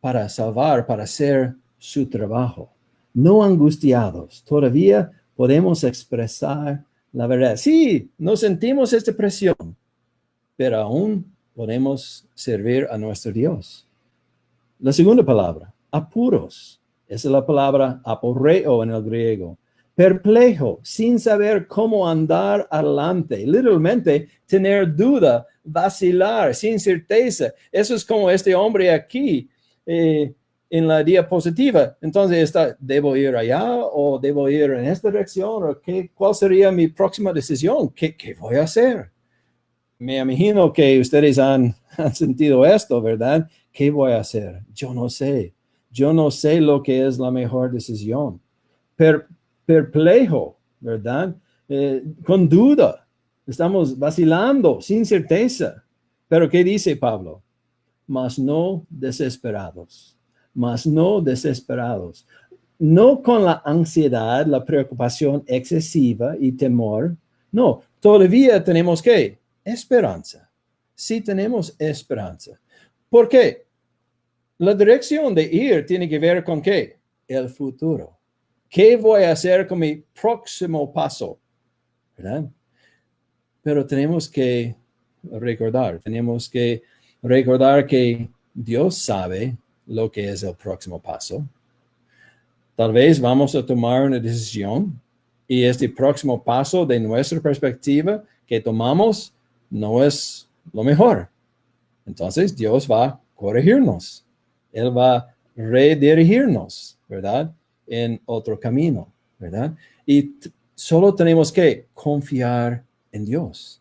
para salvar, para hacer su trabajo. No angustiados, todavía podemos expresar la verdad. Sí, nos sentimos esta presión, pero aún podemos servir a nuestro Dios. La segunda palabra, apuros. Esa es la palabra aporreo en el griego. Perplejo, sin saber cómo andar adelante. Literalmente, tener duda, vacilar, sin certeza. Eso es como este hombre aquí en la diapositiva. Entonces, ¿debo ir allá o debo ir en esta dirección? ¿O cuál sería mi próxima decisión? ¿Qué voy a hacer? Me imagino que ustedes han sentido esto, ¿verdad? ¿Qué voy a hacer? Yo no sé. Yo no sé lo que es la mejor decisión. Perplejo, ¿verdad? Con duda. Estamos vacilando, sin certeza. Pero ¿qué dice Pablo? Mas no desesperados. Mas no desesperados. No con la ansiedad, la preocupación excesiva y temor. No, todavía tenemos ¿qué? Esperanza. Sí tenemos esperanza. ¿Por qué? La dirección de ir tiene que ver con ¿qué? El futuro. ¿Qué voy a hacer con mi próximo paso? ¿Verdad? Pero tenemos que recordar que Dios sabe lo que es el próximo paso. Tal vez vamos a tomar una decisión y este próximo paso de nuestra perspectiva que tomamos no es lo mejor. Entonces Dios va a corregirnos. Él va a redirigirnos, ¿verdad? En otro camino, ¿verdad? Y solo tenemos que confiar en Dios.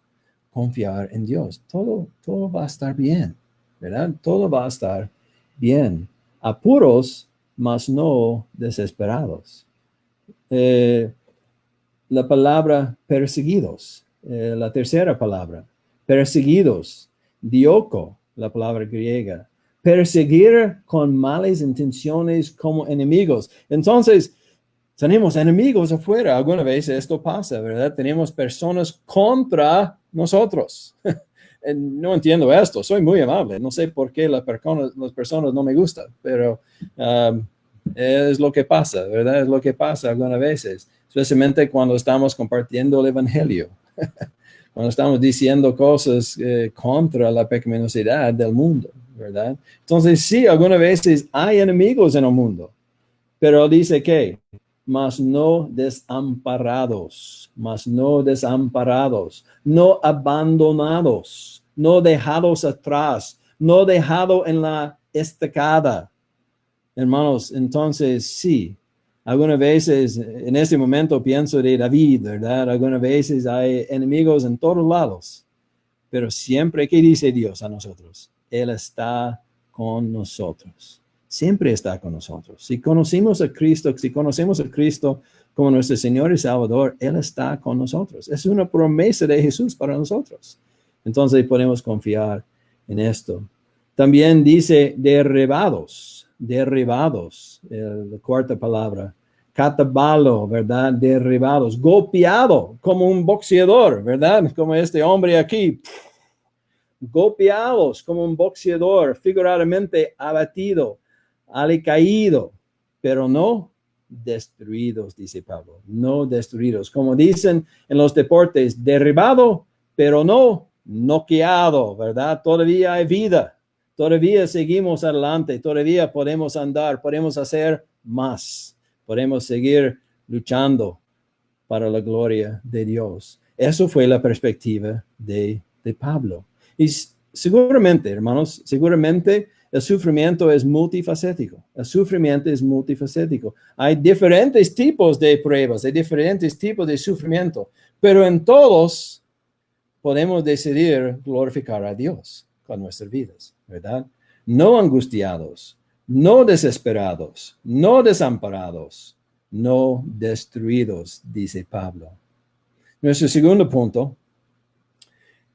Confiar en Dios. Todo va a estar bien, ¿verdad? Todo va a estar bien. Apuros, mas no desesperados. La palabra perseguidos, la tercera palabra, perseguidos, dioko, la palabra griega, perseguir con malas intenciones como enemigos. Entonces, tenemos enemigos afuera. Alguna vez esto pasa, ¿verdad? Tenemos personas contra nosotros. No entiendo esto, soy muy amable. No sé por qué las personas no me gustan, pero es lo que pasa, ¿verdad? Es lo que pasa algunas veces, especialmente cuando estamos compartiendo el Evangelio. Cuando estamos diciendo cosas contra la pecaminosidad del mundo, ¿verdad? Entonces, sí, algunas veces hay enemigos en el mundo, pero dice que, mas no desamparados, no abandonados, no dejados atrás, no dejado en la estacada. Hermanos, entonces, sí, algunas veces, en este momento pienso de David, ¿verdad? Algunas veces hay enemigos en todos lados, pero siempre, ¿qué dice Dios a nosotros? Él está con nosotros. siempre está con nosotros. Si conocemos a Cristo como nuestro Señor y Salvador, Él está con nosotros. Es una promesa de Jesús para nosotros. Entonces podemos confiar en esto. También dice derribados, la cuarta palabra. Catabalo, ¿verdad? Derribados, golpeado como un boxeador, ¿verdad? Como este hombre aquí. Golpeados como un boxeador, figuradamente abatido, alicaído, pero no destruidos, dice Pablo, no destruidos. Como dicen en los deportes, derribado, pero no noqueado, ¿verdad? Todavía hay vida, todavía seguimos adelante, todavía podemos andar, podemos hacer más, podemos seguir luchando para la gloria de Dios. Eso fue la perspectiva de Pablo. Y seguramente, hermanos, el sufrimiento es multifacético. El sufrimiento es multifacético. Hay diferentes tipos de pruebas, hay diferentes tipos de sufrimiento, pero en todos podemos decidir glorificar a Dios con nuestras vidas, ¿verdad? No angustiados, no desesperados, no desamparados, no destruidos, dice Pablo. Nuestro segundo punto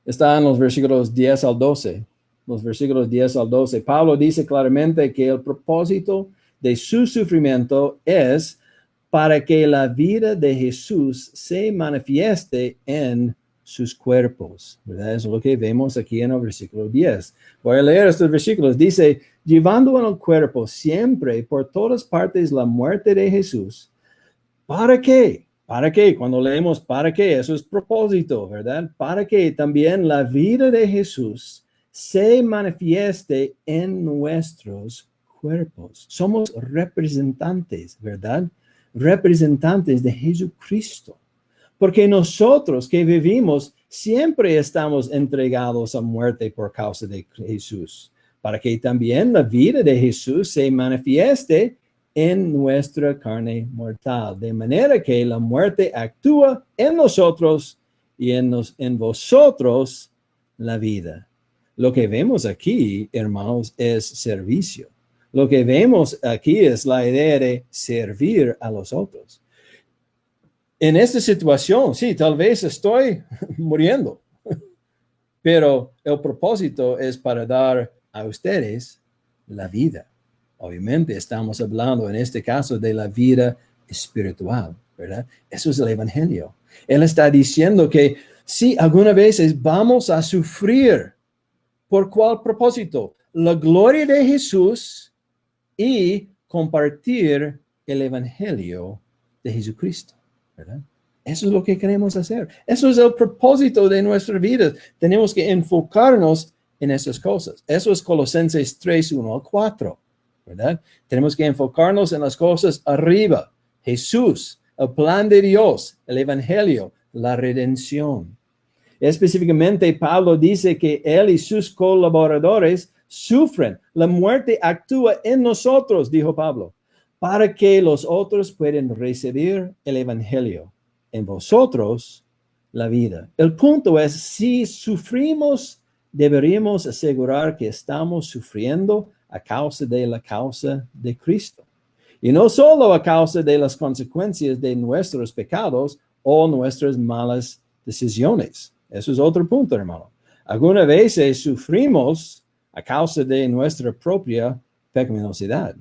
está en los versículos 10 al 12. Los versículos 10 al 12. Pablo dice claramente que el propósito de su sufrimiento es para que la vida de Jesús se manifieste en sus cuerpos, ¿verdad? Eso es lo que vemos aquí en el versículo 10. Voy a leer estos versículos. Dice, llevando en el cuerpo siempre por todas partes la muerte de Jesús. ¿Para qué? ¿Para qué? Cuando leemos ¿para qué? Eso es propósito, ¿verdad? Para que también la vida de Jesús se manifieste en nuestros cuerpos. Somos representantes, ¿verdad? Representantes de Jesucristo. Porque nosotros que vivimos siempre estamos entregados a muerte por causa de Jesús. Para que también la vida de Jesús se manifieste en nuestra carne mortal, de manera que la muerte actúa en nosotros y en vosotros la vida. Lo que vemos aquí, hermanos, es servicio. Lo que vemos aquí es la idea de servir a los otros. En esta situación, sí, tal vez estoy muriendo, pero el propósito es para dar a ustedes la vida. Obviamente estamos hablando en este caso de la vida espiritual, ¿verdad? Eso es el evangelio. Él está diciendo que sí, algunas veces vamos a sufrir. ¿Por cuál propósito? La gloria de Jesús y compartir el evangelio de Jesucristo, ¿verdad? Eso es lo que queremos hacer. Eso es el propósito de nuestra vida. Tenemos que enfocarnos en esas cosas. Eso es Colosenses 3, 1 al 4. ¿Verdad? Tenemos que enfocarnos en las cosas arriba. Jesús, el plan de Dios, el evangelio, la redención. Específicamente, Pablo dice que él y sus colaboradores sufren. La muerte actúa en nosotros, dijo Pablo, para que los otros puedan recibir el evangelio. En vosotros, la vida. El punto es, si sufrimos, deberíamos asegurar que estamos sufriendo a causa de Cristo. Y no solo a causa de las consecuencias de nuestros pecados o nuestras malas decisiones. Eso es otro punto, hermano. Algunas veces sufrimos a causa de nuestra propia pecaminosidad.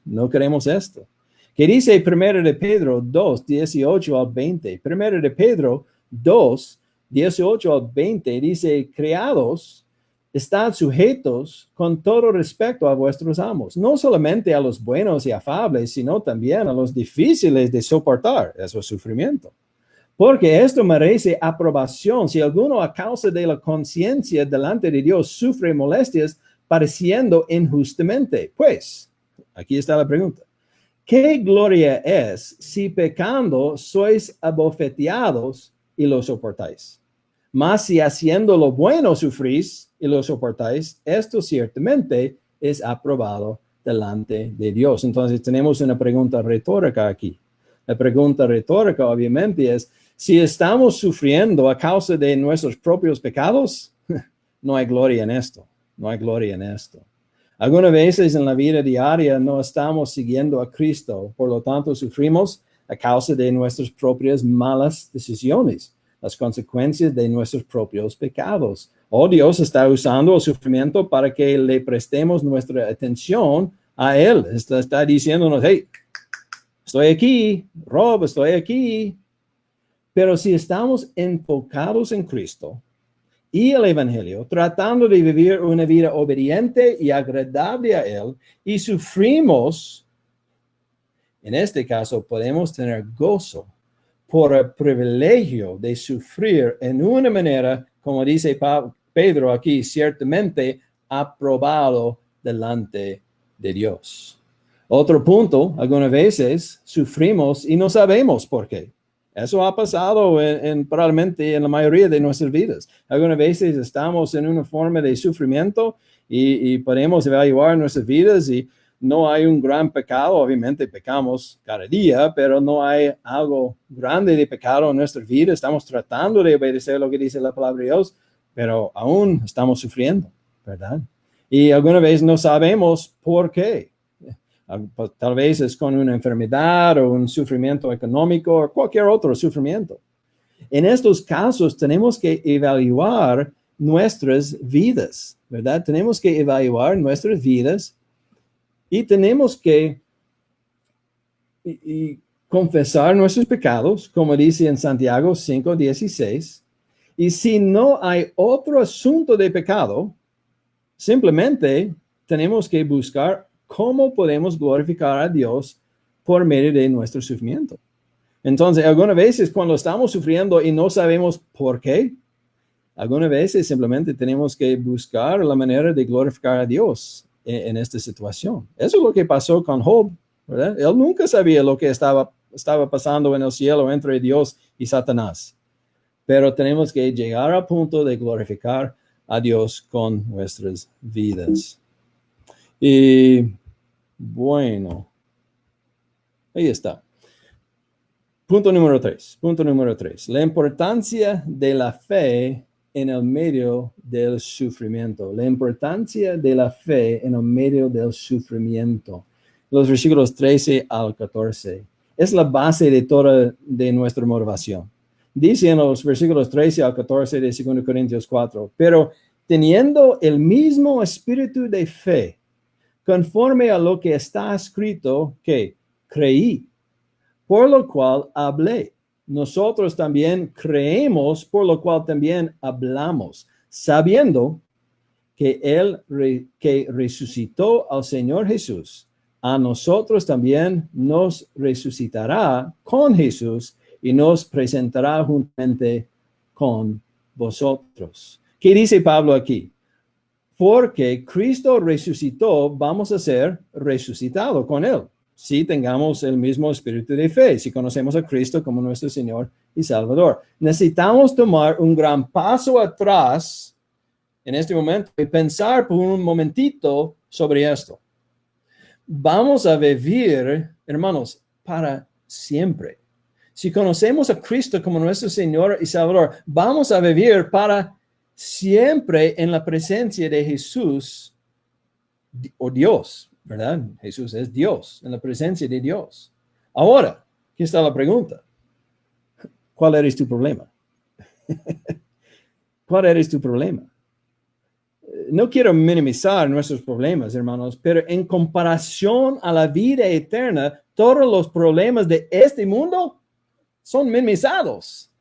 No queremos esto. ¿Qué dice 1 de Pedro 2, 18 al 20? 1 de Pedro 2, 18 al 20 dice, creados, estad sujetos con todo respeto a vuestros amos, no solamente a los buenos y afables, sino también a los difíciles de soportar, eso es sufrimiento. Porque esto merece aprobación si alguno a causa de la conciencia delante de Dios sufre molestias padeciendo injustamente. Pues, aquí está la pregunta. ¿Qué gloria es si pecando sois abofeteados y lo soportáis? Mas si haciendo lo bueno sufrís y lo soportáis, esto ciertamente es aprobado delante de Dios. Entonces tenemos una pregunta retórica aquí. La pregunta retórica obviamente es, si estamos sufriendo a causa de nuestros propios pecados, no hay gloria en esto. No hay gloria en esto. Algunas veces en la vida diaria no estamos siguiendo a Cristo, por lo tanto sufrimos a causa de nuestras propias malas decisiones, las consecuencias de nuestros propios pecados. O Dios está usando el sufrimiento para que le prestemos nuestra atención a Él. Está diciéndonos, hey, estoy aquí, Rob, estoy aquí. Pero si estamos enfocados en Cristo y el Evangelio, tratando de vivir una vida obediente y agradable a Él, y sufrimos, en este caso podemos tener gozo por el privilegio de sufrir en una manera, como dice Pedro aquí, ciertamente aprobado delante de Dios. Otro punto, algunas veces sufrimos y no sabemos por qué. Eso ha pasado probablemente en la mayoría de nuestras vidas. Algunas veces estamos en una forma de sufrimiento y podemos evaluar nuestras vidas y no hay un gran pecado. Obviamente pecamos cada día, pero no hay algo grande de pecado en nuestra vida. Estamos tratando de obedecer lo que dice la palabra de Dios, pero aún estamos sufriendo, ¿verdad? Y algunas veces no sabemos por qué. Tal vez es con una enfermedad o un sufrimiento económico o cualquier otro sufrimiento. En estos casos tenemos que evaluar nuestras vidas, ¿verdad? Tenemos que evaluar nuestras vidas y tenemos que confesar nuestros pecados, como dice en Santiago 5:16. Y si no hay otro asunto de pecado, simplemente tenemos que buscar cómo podemos glorificar a Dios por medio de nuestro sufrimiento. Entonces, algunas veces cuando estamos sufriendo y no sabemos por qué, algunas veces simplemente tenemos que buscar la manera de glorificar a Dios en esta situación. Eso es lo que pasó con Job, ¿verdad? Él nunca sabía lo que estaba pasando en el cielo entre Dios y Satanás. Pero tenemos que llegar al punto de glorificar a Dios con nuestras vidas. Y bueno, ahí está. Punto número 3. La importancia de la fe en el medio del sufrimiento. La importancia de la fe en el medio del sufrimiento. Los versículos 13 al 14. Es la base de toda de nuestra motivación. Dice en los versículos 13 al 14 de 2 Corintios 4, pero teniendo el mismo espíritu de fe, conforme a lo que está escrito, que creí, por lo cual hablé. Nosotros también creemos, por lo cual también hablamos, sabiendo que Él que resucitó al Señor Jesús, a nosotros también nos resucitará con Jesús y nos presentará juntamente con vosotros. ¿Qué dice Pablo aquí? Porque Cristo resucitó, vamos a ser resucitados con Él. Si tengamos el mismo espíritu de fe, si conocemos a Cristo como nuestro Señor y Salvador. Necesitamos tomar un gran paso atrás en este momento y pensar por un momentito sobre esto. Vamos a vivir, hermanos, para siempre. Si conocemos a Cristo como nuestro Señor y Salvador, vamos a vivir para siempre en la presencia de Jesús o Dios, ¿verdad? Jesús es Dios, en la presencia de Dios. Ahora, aquí está la pregunta. ¿Cuál eres tu problema? ¿Cuál eres tu problema? No quiero minimizar nuestros problemas, hermanos, pero en comparación a la vida eterna, todos los problemas de este mundo son minimizados.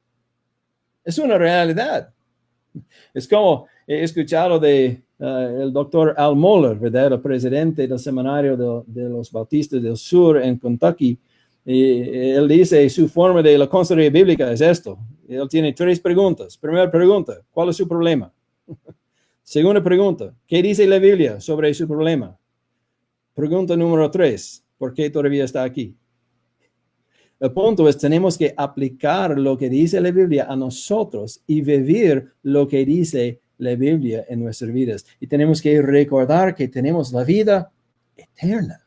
Es una realidad. Es como he escuchado de el doctor Al Mohler, ¿verdad? El presidente del seminario de los bautistas del sur en Kentucky. Y él dice, su forma de la consejería bíblica es esto. Él tiene 3 preguntas. Primera pregunta, ¿cuál es su problema? Segunda pregunta, ¿qué dice la Biblia sobre su problema? Pregunta número 3, ¿por qué todavía está aquí? El punto es, tenemos que aplicar lo que dice la Biblia a nosotros y vivir lo que dice la Biblia en nuestras vidas. Y tenemos que recordar que tenemos la vida eterna,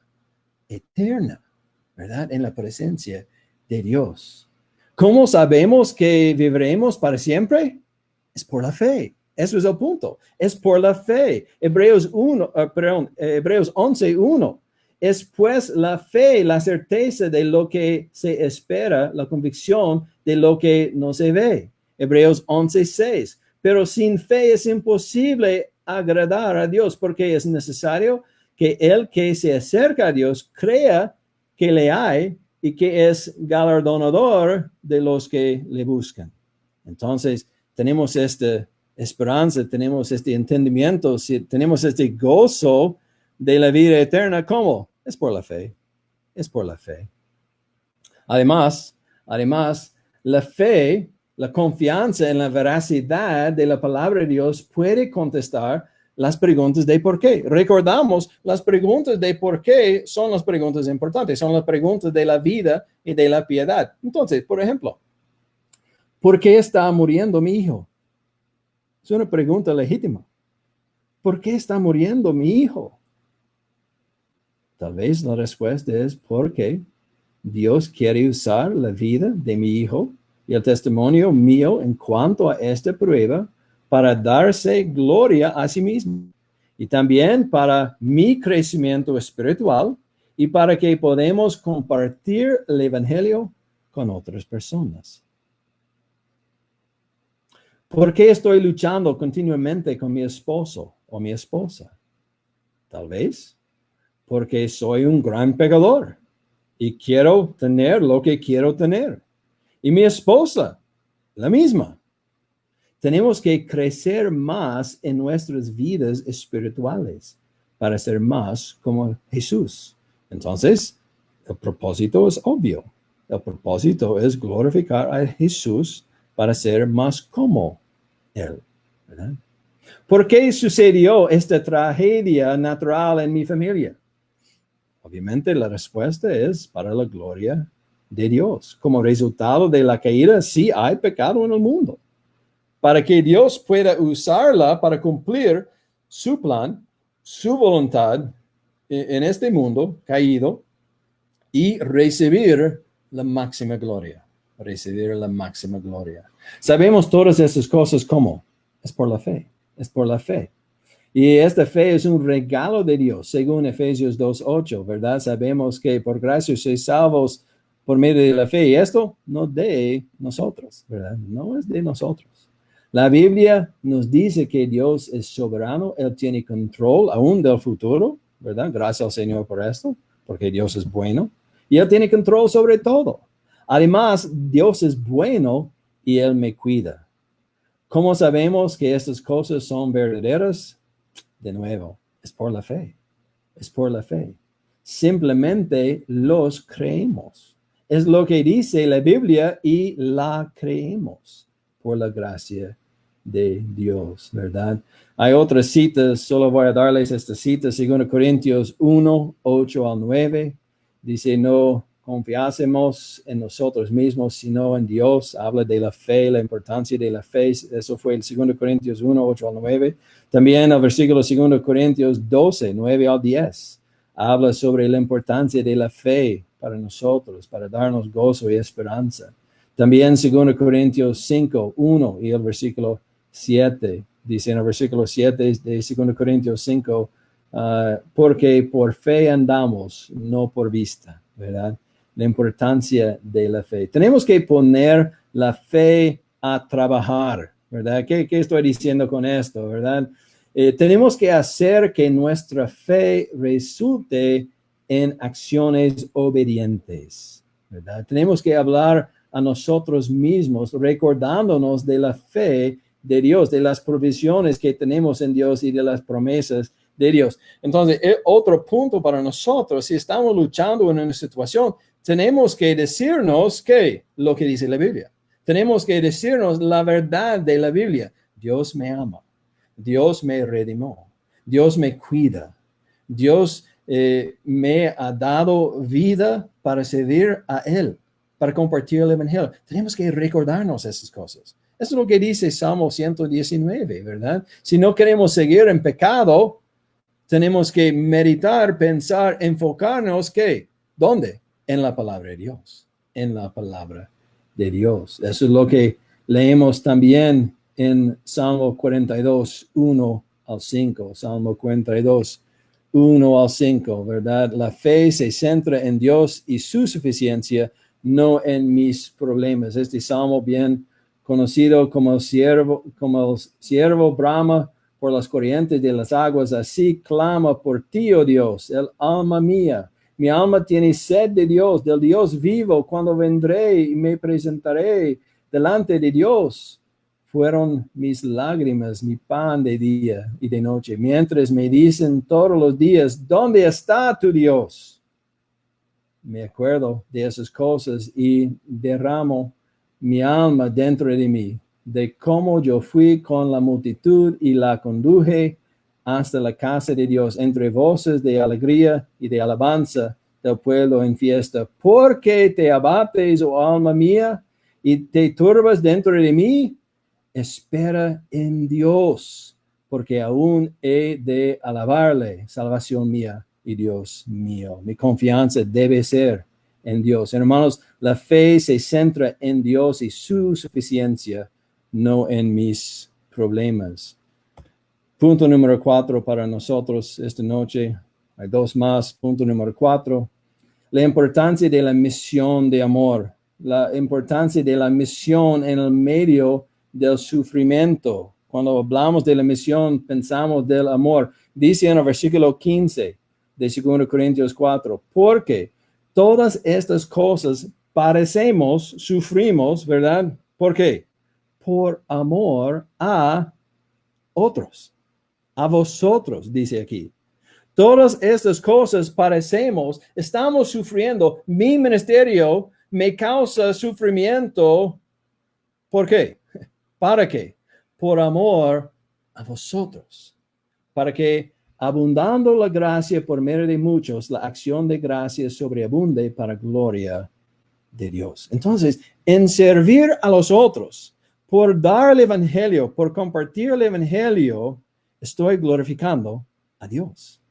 ¿verdad? En la presencia de Dios. ¿Cómo sabemos que viviremos para siempre? Es por la fe. Eso es el punto. Es por la fe. Hebreos 11:1. Es pues la fe, la certeza de lo que se espera, la convicción de lo que no se ve. Hebreos 11:6. Pero sin fe es imposible agradar a Dios, porque es necesario que el que se acerca a Dios crea que le hay y que es galardonador de los que le buscan. Entonces, tenemos esta esperanza, tenemos este entendimiento, tenemos este gozo de la vida eterna. ¿Cómo? Es por la fe. Es por la fe. Además, la fe, la confianza en la veracidad de la palabra de Dios puede contestar las preguntas de por qué. Recordamos, las preguntas de por qué son las preguntas importantes, son las preguntas de la vida y de la piedad. Entonces, por ejemplo, ¿por qué está muriendo mi hijo? Es una pregunta legítima. ¿Por qué está muriendo mi hijo? Tal vez la respuesta es porque Dios quiere usar la vida de mi hijo y el testimonio mío en cuanto a esta prueba para darse gloria a sí mismo y también para mi crecimiento espiritual y para que podamos compartir el evangelio con otras personas. ¿Por qué estoy luchando continuamente con mi esposo o mi esposa? Tal vez porque soy un gran pecador y quiero tener lo que quiero tener. Y mi esposa, la misma. Tenemos que crecer más en nuestras vidas espirituales para ser más como Jesús. Entonces, el propósito es obvio. El propósito es glorificar a Jesús para ser más como Él, ¿verdad? ¿Por qué sucedió esta tragedia natural en mi familia? Obviamente la respuesta es para la gloria de Dios. Como resultado de la caída, sí hay pecado en el mundo. Para que Dios pueda usarla para cumplir su plan, su voluntad en este mundo caído y recibir la máxima gloria. Recibir la máxima gloria. Sabemos todas esas cosas ¿cómo? Es por la fe. Es por la fe. Y esta fe es un regalo de Dios, según Efesios 2:8, ¿verdad? Sabemos que por gracia sois salvos por medio de la fe. Y esto no de nosotros, ¿verdad? No es de nosotros. La Biblia nos dice que Dios es soberano, Él tiene control aún del futuro, ¿verdad? Gracias al Señor por esto, porque Dios es bueno. Y Él tiene control sobre todo. Además, Dios es bueno y Él me cuida. ¿Cómo sabemos que estas cosas son verdaderas? De nuevo, es por la fe. Es por la fe. Simplemente los creemos. Es lo que dice la Biblia y la creemos por la gracia de Dios, ¿verdad? Hay otras citas, solo voy a darles esta cita, 2 Corintios 1:8-9. Dice, no confiásemos en nosotros mismos, sino en Dios. Habla de la fe, la importancia de la fe. Eso fue el 2 Corintios 1:8-9. También el versículo 2 Corintios 12:9-10. Habla sobre la importancia de la fe para nosotros, para darnos gozo y esperanza. También 2 Corintios 5:1 y el versículo 7. Dice en el versículo 7 de 2 Corintios 5, porque por fe andamos, no por vista, ¿verdad? La importancia de la fe. Tenemos que poner la fe a trabajar, ¿verdad? ¿Qué estoy diciendo con esto, verdad? Tenemos que hacer que nuestra fe resulte en acciones obedientes, ¿verdad? Tenemos que hablar a nosotros mismos, recordándonos de la fe de Dios, de las provisiones que tenemos en Dios y de las promesas de Dios. Entonces, otro punto para nosotros, si estamos luchando en una situación, tenemos que decirnos que lo que dice la Biblia. Tenemos que decirnos la verdad de la Biblia. Dios me ama. Dios me redimió. Dios me cuida. Dios me ha dado vida para servir a Él, para compartir el evangelio. Tenemos que recordarnos esas cosas. Eso es lo que dice Salmo 119, ¿verdad? Si no queremos seguir en pecado, tenemos que meditar, pensar, enfocarnos, ¿qué? ¿Dónde? En la palabra de Dios. En la palabra de Dios. Eso es lo que leemos también en Salmo 42, 1 al 5. Salmo 42, 1 al 5, ¿verdad? La fe se centra en Dios y su suficiencia, no en mis problemas. Este salmo bien conocido como el siervo brama por las corrientes de las aguas, así clama por ti, oh Dios, el alma mía. Mi alma tiene sed de Dios, del Dios vivo. Cuando vendré y me presentaré delante de Dios. Fueron mis lágrimas, mi pan de día y de noche, mientras me dicen todos los días, ¿dónde está tu Dios? Me acuerdo de esas cosas y derramo mi alma dentro de mí, de cómo yo fui con la multitud y la conduje hasta la casa de Dios, entre voces de alegría y de alabanza del pueblo en fiesta. ¿Por qué te abates, oh alma mía, y te turbas dentro de mí? Espera en Dios, porque aún he de alabarle, salvación mía y Dios mío. Mi confianza debe ser en Dios. Hermanos, la fe se centra en Dios y su suficiencia, no en mis problemas. Punto número 4 para nosotros esta noche. Hay dos más. Punto número 4. La importancia de la misión de amor. La importancia de la misión en el medio del sufrimiento. Cuando hablamos de la misión, pensamos del amor. Dice en el versículo 15 de 2 Corintios 4, porque todas estas cosas padecemos, sufrimos, ¿verdad? ¿Por qué? Por amor a otros, a vosotros, dice aquí. Todas estas cosas padecemos, estamos sufriendo. Mi ministerio me causa sufrimiento. ¿Por qué? ¿Para qué? Por amor a vosotros. Para que, abundando la gracia por medio de muchos, la acción de gracia sobreabunde para gloria de Dios. Entonces, en servir a los otros, por dar el evangelio, por compartir el evangelio, estoy glorificando a Dios.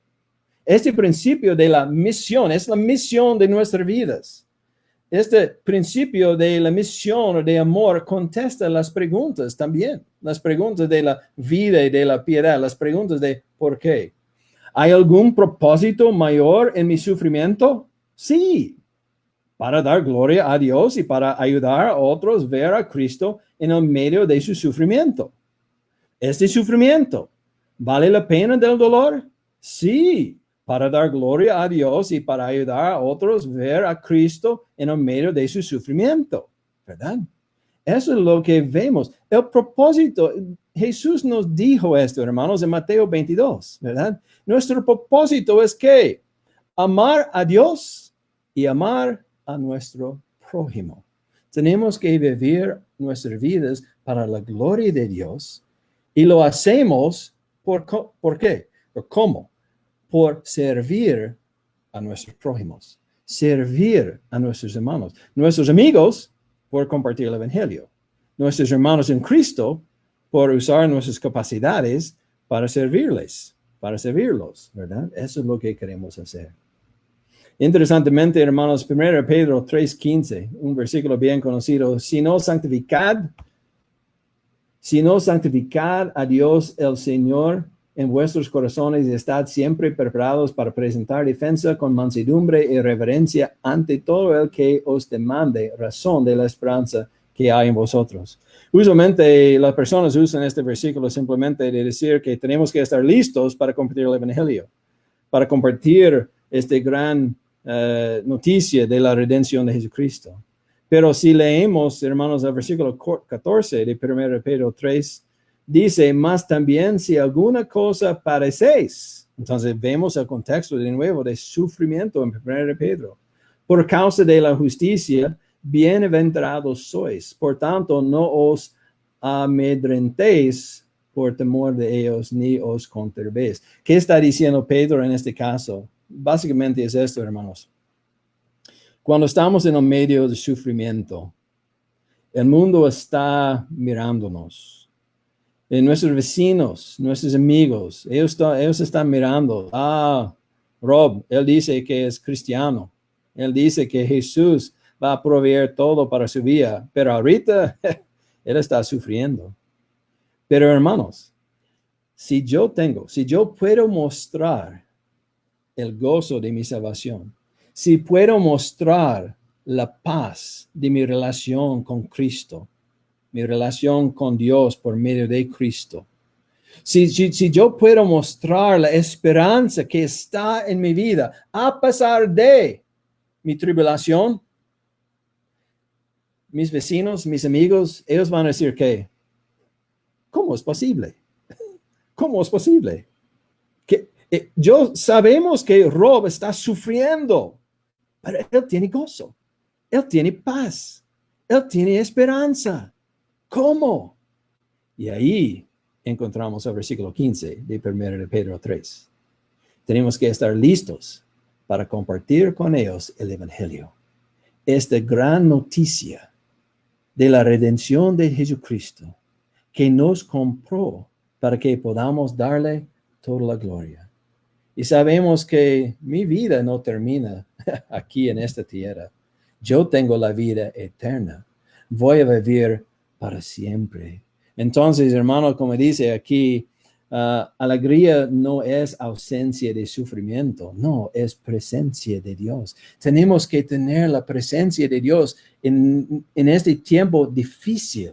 Este principio de la misión es la misión de nuestras vidas. Este principio de la misión o de amor contesta las preguntas también, las preguntas de la vida y de la piedad, las preguntas de ¿por qué? ¿Hay algún propósito mayor en mi sufrimiento? Sí, para dar gloria a Dios y para ayudar a otros a ver a Cristo en el medio de su sufrimiento. ¿Este sufrimiento vale la pena del dolor? Sí, para dar gloria a Dios y para ayudar a otros a ver a Cristo en el medio de su sufrimiento, ¿verdad? Eso es lo que vemos. El propósito, Jesús nos dijo esto, hermanos, en Mateo 22, ¿verdad? Nuestro propósito es que amar a Dios y amar a nuestro prójimo. Tenemos que vivir nuestras vidas para la gloria de Dios y lo hacemos ¿por qué? ¿Por cómo? Por servir a nuestros prójimos, servir a nuestros hermanos, nuestros amigos por compartir el evangelio, nuestros hermanos en Cristo por usar nuestras capacidades para servirles, para servirlos, ¿verdad? Eso es lo que queremos hacer. Interesantemente, hermanos, 1 Pedro 3:15, un versículo bien conocido, si no santificad a Dios el Señor en vuestros corazones y estad siempre preparados para presentar defensa con mansedumbre y reverencia ante todo el que os demande razón de la esperanza que hay en vosotros. Usualmente las personas usan este versículo simplemente de decir que tenemos que estar listos para compartir el evangelio, para compartir esta gran noticia de la redención de Jesucristo. Pero si leemos, hermanos, el versículo 14 de 1 Pedro 3, dice, más también si alguna cosa padecéis. Entonces vemos el contexto de nuevo de sufrimiento en 1 Pedro. Por causa de la justicia, bienaventurados sois. Por tanto, no os amedrentéis por temor de ellos, ni os conturbéis. ¿Qué está diciendo Pedro en este caso? Básicamente es esto, hermanos. Cuando estamos en el medio de sufrimiento, el mundo está mirándonos. Nuestros vecinos, nuestros amigos, ellos están mirando. Rob, él dice que es cristiano. Él dice que Jesús va a proveer todo para su vida, pero ahorita él está sufriendo. Pero hermanos, si yo puedo mostrar el gozo de mi salvación, si puedo mostrar la paz de mi relación con Cristo, mi relación con Dios por medio de Cristo, si yo puedo mostrar la esperanza que está en mi vida a pesar de mi tribulación, mis vecinos, mis amigos, ellos van a decir que, ¿cómo es posible? ¿Cómo es posible? Sabemos que Rob está sufriendo, pero él tiene gozo, él tiene paz, él tiene esperanza. ¿Cómo? Y ahí encontramos el versículo 15 de 1 de Pedro 3. Tenemos que estar listos para compartir con ellos el evangelio. Esta gran noticia de la redención de Jesucristo que nos compró para que podamos darle toda la gloria. Y sabemos que mi vida no termina aquí en esta tierra. Yo tengo la vida eterna. Voy a vivir para siempre. Entonces, hermano, como dice aquí, alegría no es ausencia de sufrimiento, no, es presencia de Dios. Tenemos que tener la presencia de Dios en este tiempo difícil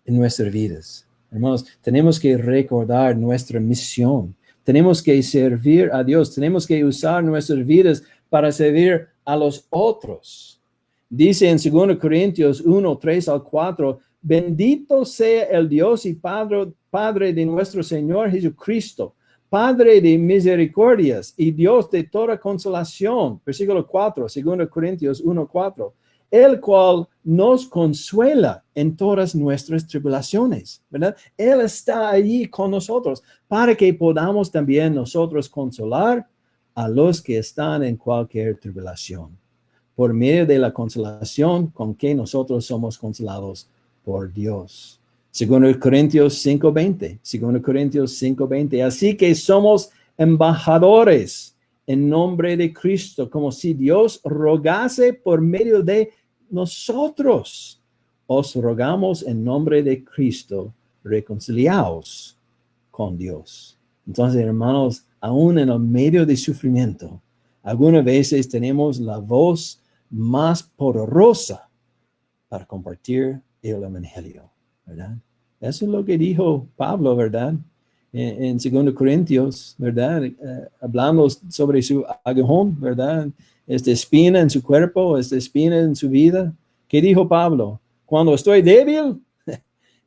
en nuestras vidas. Hermanos, tenemos que recordar nuestra misión. Tenemos que servir a Dios. Tenemos que usar nuestras vidas para servir a los otros. Dice en 2 Corintios 1, 3 al 4, bendito sea el Dios y Padre de nuestro Señor Jesucristo, Padre de misericordias y Dios de toda consolación. Versículo 4, 2 Corintios 1, 4. El cual nos consuela en todas nuestras tribulaciones, ¿verdad? Él está allí con nosotros para que podamos también nosotros consolar a los que están en cualquier tribulación, por medio de la consolación con que nosotros somos consolados por Dios. 2 Corintios 5:20, 2 Corintios 5:20. Así que somos embajadores en nombre de Cristo, como si Dios rogase por medio de nosotros. Os rogamos en nombre de Cristo, reconciliaos con Dios. Entonces, hermanos, aún en el medio de sufrimiento, algunas veces tenemos la voz más poderosa para compartir el evangelio, ¿verdad? Eso es lo que dijo Pablo, ¿verdad? En 2 Corintios, ¿verdad? Hablando sobre su aguijón, ¿verdad? Esta espina en su cuerpo, esta espina en su vida. ¿Qué dijo Pablo? Cuando estoy débil,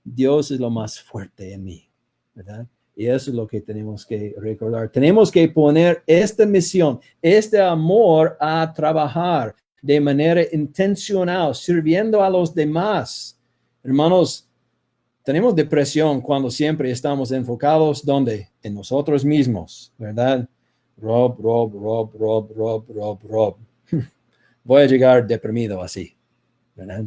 Dios es lo más fuerte en mí, ¿verdad? Y eso es lo que tenemos que recordar. Tenemos que poner esta misión, este amor a trabajar de manera intencional, sirviendo a los demás. Hermanos, tenemos depresión cuando siempre estamos enfocados, ¿dónde? En nosotros mismos, ¿verdad? Rob. Voy a llegar deprimido así, ¿verdad?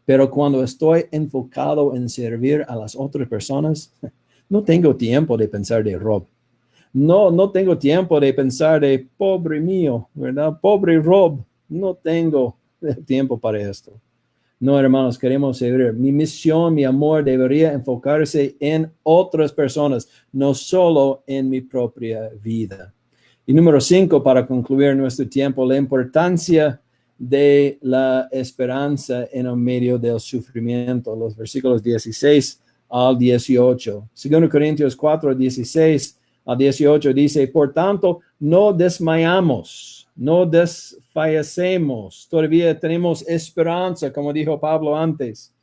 Pero cuando estoy enfocado en servir a las otras personas, no tengo tiempo de pensar de Rob. No tengo tiempo de pensar de pobre mío, ¿verdad? Pobre Rob. No tengo tiempo para esto. No, hermanos, queremos servir. Mi misión, mi amor debería enfocarse en otras personas, no solo en mi propia vida. Y número 5, para concluir nuestro tiempo, la importancia de la esperanza en el medio del sufrimiento. Los versículos 16 al 18. 2 Corintios 4, 16 al 18 dice, por tanto, no desmayamos, no desfallecemos. Todavía tenemos esperanza, como dijo Pablo antes.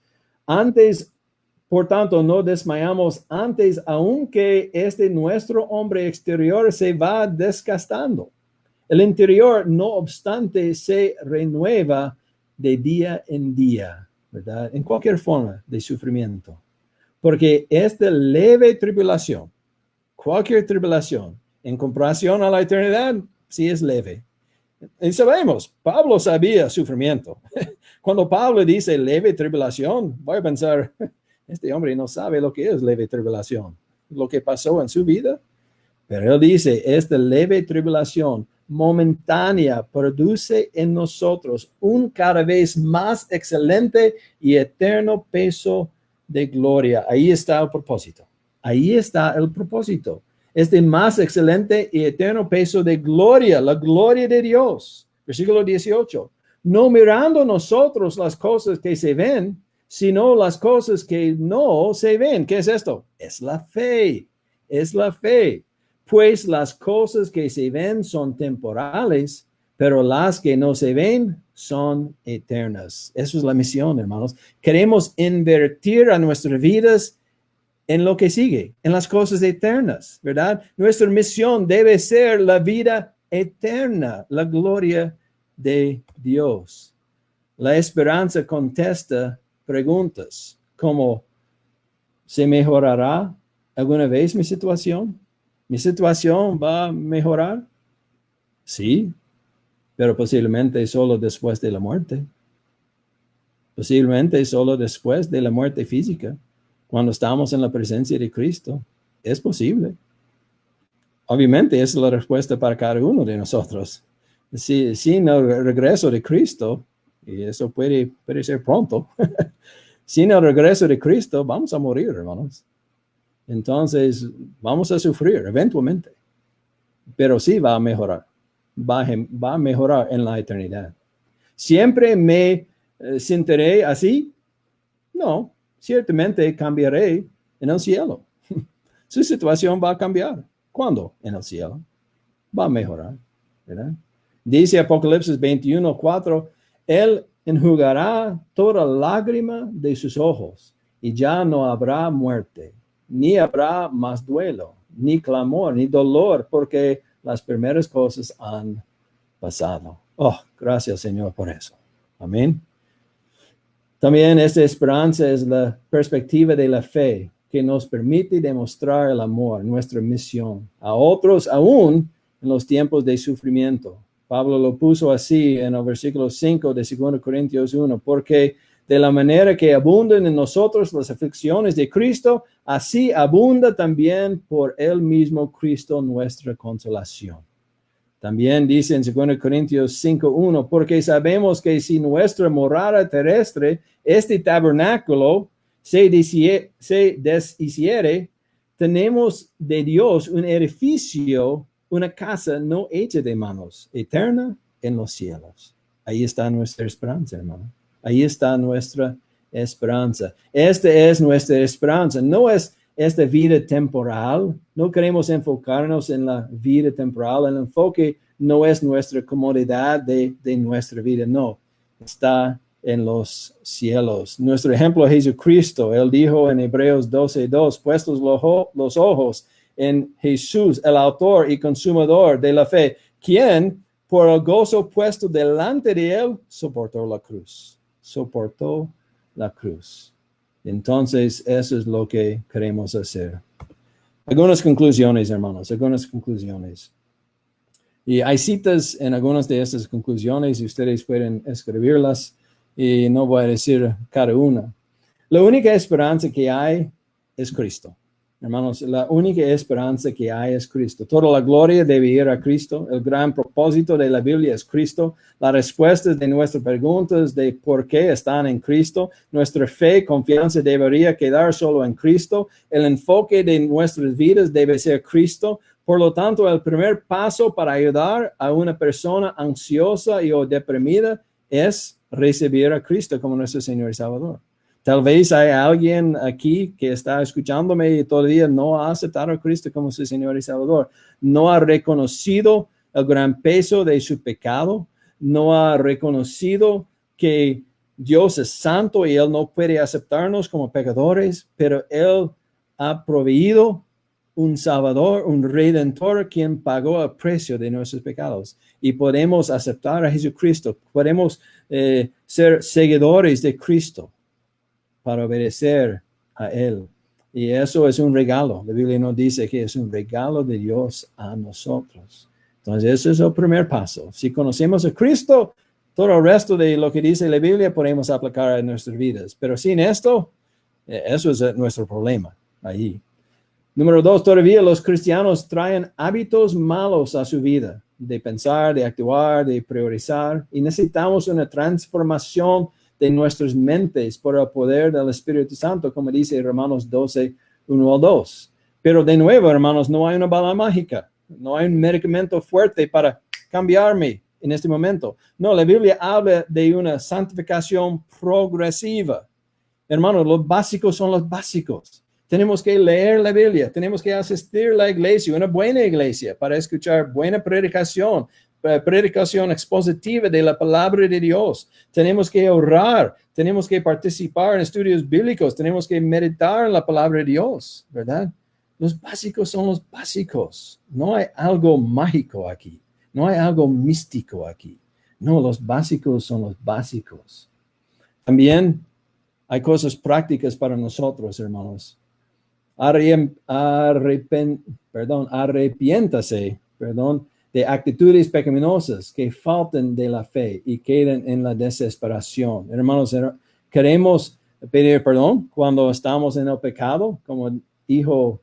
Por tanto, no desmayamos antes, aunque nuestro hombre exterior se va desgastando. El interior, no obstante, se renueva de día en día, ¿verdad? En cualquier forma de sufrimiento. Porque esta leve tribulación, cualquier tribulación, en comparación a la eternidad, sí es leve. Y sabemos, Pablo sabía sufrimiento. Cuando Pablo dice leve tribulación, voy a pensar, este hombre no sabe lo que es leve tribulación, lo que pasó en su vida. Pero él dice, esta leve tribulación momentánea produce en nosotros un cada vez más excelente y eterno peso de gloria. Ahí está el propósito. Ahí está el propósito. Es de más excelente y eterno peso de gloria, la gloria de Dios. Versículo 18. No mirando nosotros las cosas que se ven, sino las cosas que no se ven. ¿Qué es esto? Es la fe. Es la fe. Pues las cosas que se ven son temporales, pero las que no se ven son eternas. Eso es la misión, hermanos. Queremos invertir a nuestras vidas en lo que sigue, en las cosas eternas, ¿verdad? Nuestra misión debe ser la vida eterna, la gloria de Dios. La esperanza contesta preguntas como, ¿se mejorará alguna vez mi situación? ¿Mi situación va a mejorar? Sí, pero posiblemente solo después de la muerte. Posiblemente solo después de la muerte física. Cuando estamos en la presencia de Cristo, es posible. Obviamente, esa es la respuesta para cada uno de nosotros. Sin el regreso de Cristo, y eso puede ser pronto, sin el regreso de Cristo, vamos a morir, hermanos. Entonces, vamos a sufrir eventualmente. Pero sí va a mejorar. Va a mejorar en la eternidad. ¿Siempre me sentiré así? No. Ciertamente cambiaré en el cielo. Su situación va a cambiar. ¿Cuándo? En el cielo. Va a mejorar, ¿verdad? Dice Apocalipsis 21:4, Él enjugará toda lágrima de sus ojos, y ya no habrá muerte, ni habrá más duelo, ni clamor, ni dolor, porque las primeras cosas han pasado. Oh, gracias, Señor, por eso. Amén. También esta esperanza es la perspectiva de la fe que nos permite demostrar el amor, nuestra misión, a otros aún en los tiempos de sufrimiento. Pablo lo puso así en el versículo 5 de 2 Corintios 1, porque de la manera que abundan en nosotros las aflicciones de Cristo, así abunda también por él mismo Cristo nuestra consolación. También dice en 2 Corintios 5:1, porque sabemos que si nuestra morada terrestre, este tabernáculo, se deshiciere, tenemos de Dios un edificio, una casa no hecha de manos, eterna en los cielos. Ahí está nuestra esperanza, hermano. Ahí está nuestra esperanza. Esta es nuestra esperanza. No es esta vida temporal. No queremos enfocarnos en la vida temporal. El enfoque no es nuestra comodidad de nuestra vida. No, está en los cielos. Nuestro ejemplo es Jesucristo. Él dijo en Hebreos 12:2, puestos los ojos en Jesús, el autor y consumador de la fe, quien por el gozo puesto delante de él soportó la cruz. Soportó la cruz. Entonces, eso es lo que queremos hacer. Algunas conclusiones, hermanos, algunas conclusiones. Y hay citas en algunas de estas conclusiones y ustedes pueden escribirlas y no voy a decir cada una. La única esperanza que hay es Cristo. Hermanos, la única esperanza que hay es Cristo. Toda la gloria debe ir a Cristo. El gran propósito de la Biblia es Cristo. Las respuestas de nuestras preguntas de por qué están en Cristo. Nuestra fe, confianza debería quedar solo en Cristo. El enfoque de nuestras vidas debe ser Cristo. Por lo tanto, el primer paso para ayudar a una persona ansiosa y o deprimida es recibir a Cristo como nuestro Señor y Salvador. Tal vez hay alguien aquí que está escuchándome y todavía no ha aceptado a Cristo como su Señor y Salvador. No ha reconocido el gran peso de su pecado. No ha reconocido que Dios es santo y Él no puede aceptarnos como pecadores, pero Él ha proveído un Salvador, un Redentor, quien pagó el precio de nuestros pecados. Y podemos aceptar a Jesucristo. Podemos ser seguidores de Cristo para obedecer a Él. Y eso es un regalo. La Biblia nos dice que es un regalo de Dios a nosotros. Entonces, ese es el primer paso. Si conocemos a Cristo, todo el resto de lo que dice la Biblia podemos aplicar en nuestras vidas. Pero sin esto, eso es nuestro problema ahí. Número 2, todavía los cristianos traen hábitos malos a su vida, de pensar, de actuar, de priorizar. Y necesitamos una transformación de nuestras mentes por el poder del Espíritu Santo, como dice Romanos 12:1-2. Pero de nuevo, hermanos, no hay una bala mágica. No hay un medicamento fuerte para cambiarme en este momento. No, la Biblia habla de una santificación progresiva. Hermanos, los básicos son los básicos. Tenemos que leer la Biblia, tenemos que asistir a la iglesia, una buena iglesia, para escuchar buena predicación expositiva de la palabra de Dios. Tenemos que orar, tenemos que participar en estudios bíblicos, tenemos que meditar en la palabra de Dios, ¿verdad? Los básicos son los básicos. No hay algo mágico aquí, no hay algo místico aquí. No, los básicos son los básicos. También hay cosas prácticas para nosotros, hermanos. Arrepiéntase, de actitudes pecaminosas que faltan de la fe y quedan en la desesperación. Hermanos, queremos pedir perdón cuando estamos en el pecado, como dijo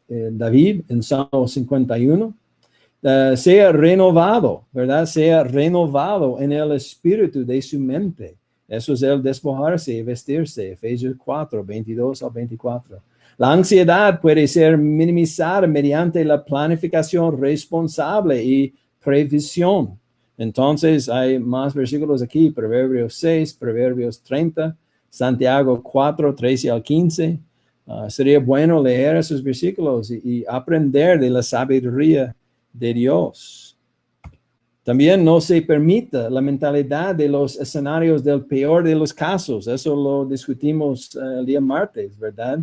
David en Salmo 51. Sea renovado, ¿verdad? Sea renovado en el espíritu de su mente. Eso es el despojarse y vestirse. Efesios 4, 22 al 24. La ansiedad puede ser minimizada mediante la planificación responsable y previsión. Entonces, hay más versículos aquí. Proverbios 6, Proverbios 30, Santiago 4, 13 al 15. Sería bueno leer esos versículos y aprender de la sabiduría de Dios. También no se permita la mentalidad de los escenarios del peor de los casos. Eso lo discutimos el día martes, ¿verdad?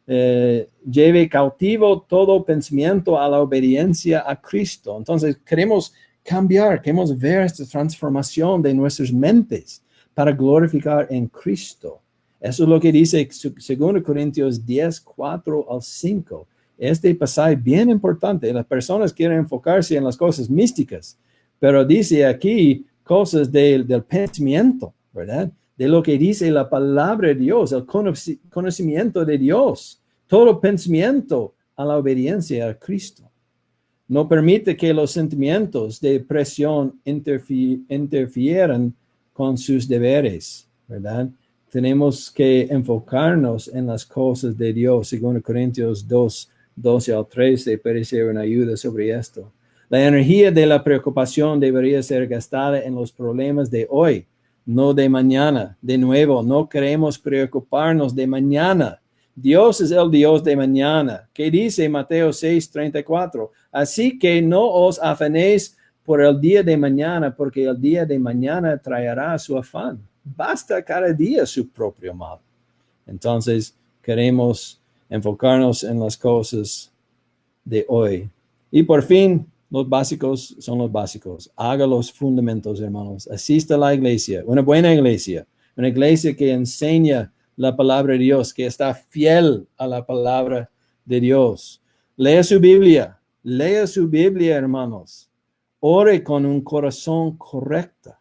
Lleve cautivo todo pensamiento a la obediencia a Cristo. Entonces, queremos cambiar, queremos ver esta transformación de nuestras mentes para glorificar en Cristo. Eso es lo que dice 2 Corintios 10, 4 al 5. Este pasaje es bien importante. Las personas quieren enfocarse en las cosas místicas, pero dice aquí cosas del pensamiento, ¿verdad? De lo que dice la palabra de Dios, el conocimiento de Dios, todo pensamiento a la obediencia a Cristo. No permite que los sentimientos de presión interfieran con sus deberes, ¿verdad? Tenemos que enfocarnos en las cosas de Dios. 2 Corintios 2, 12 al 13 puede ser una ayuda sobre esto. La energía de la preocupación debería ser gastada en los problemas de hoy, no de mañana. De nuevo, no queremos preocuparnos de mañana. Dios es el Dios de mañana. ¿Qué dice Mateo 6:34? Así que no os afanéis por el día de mañana, porque el día de mañana traerá su afán. Basta cada día su propio mal. Entonces, queremos enfocarnos en las cosas de hoy. Y por fin, los básicos son los básicos. Haga los fundamentos, hermanos. Asista a la iglesia, una buena iglesia, una iglesia que enseña la palabra de Dios, que está fiel a la palabra de Dios. Lea su Biblia, hermanos. Ore con un corazón correcto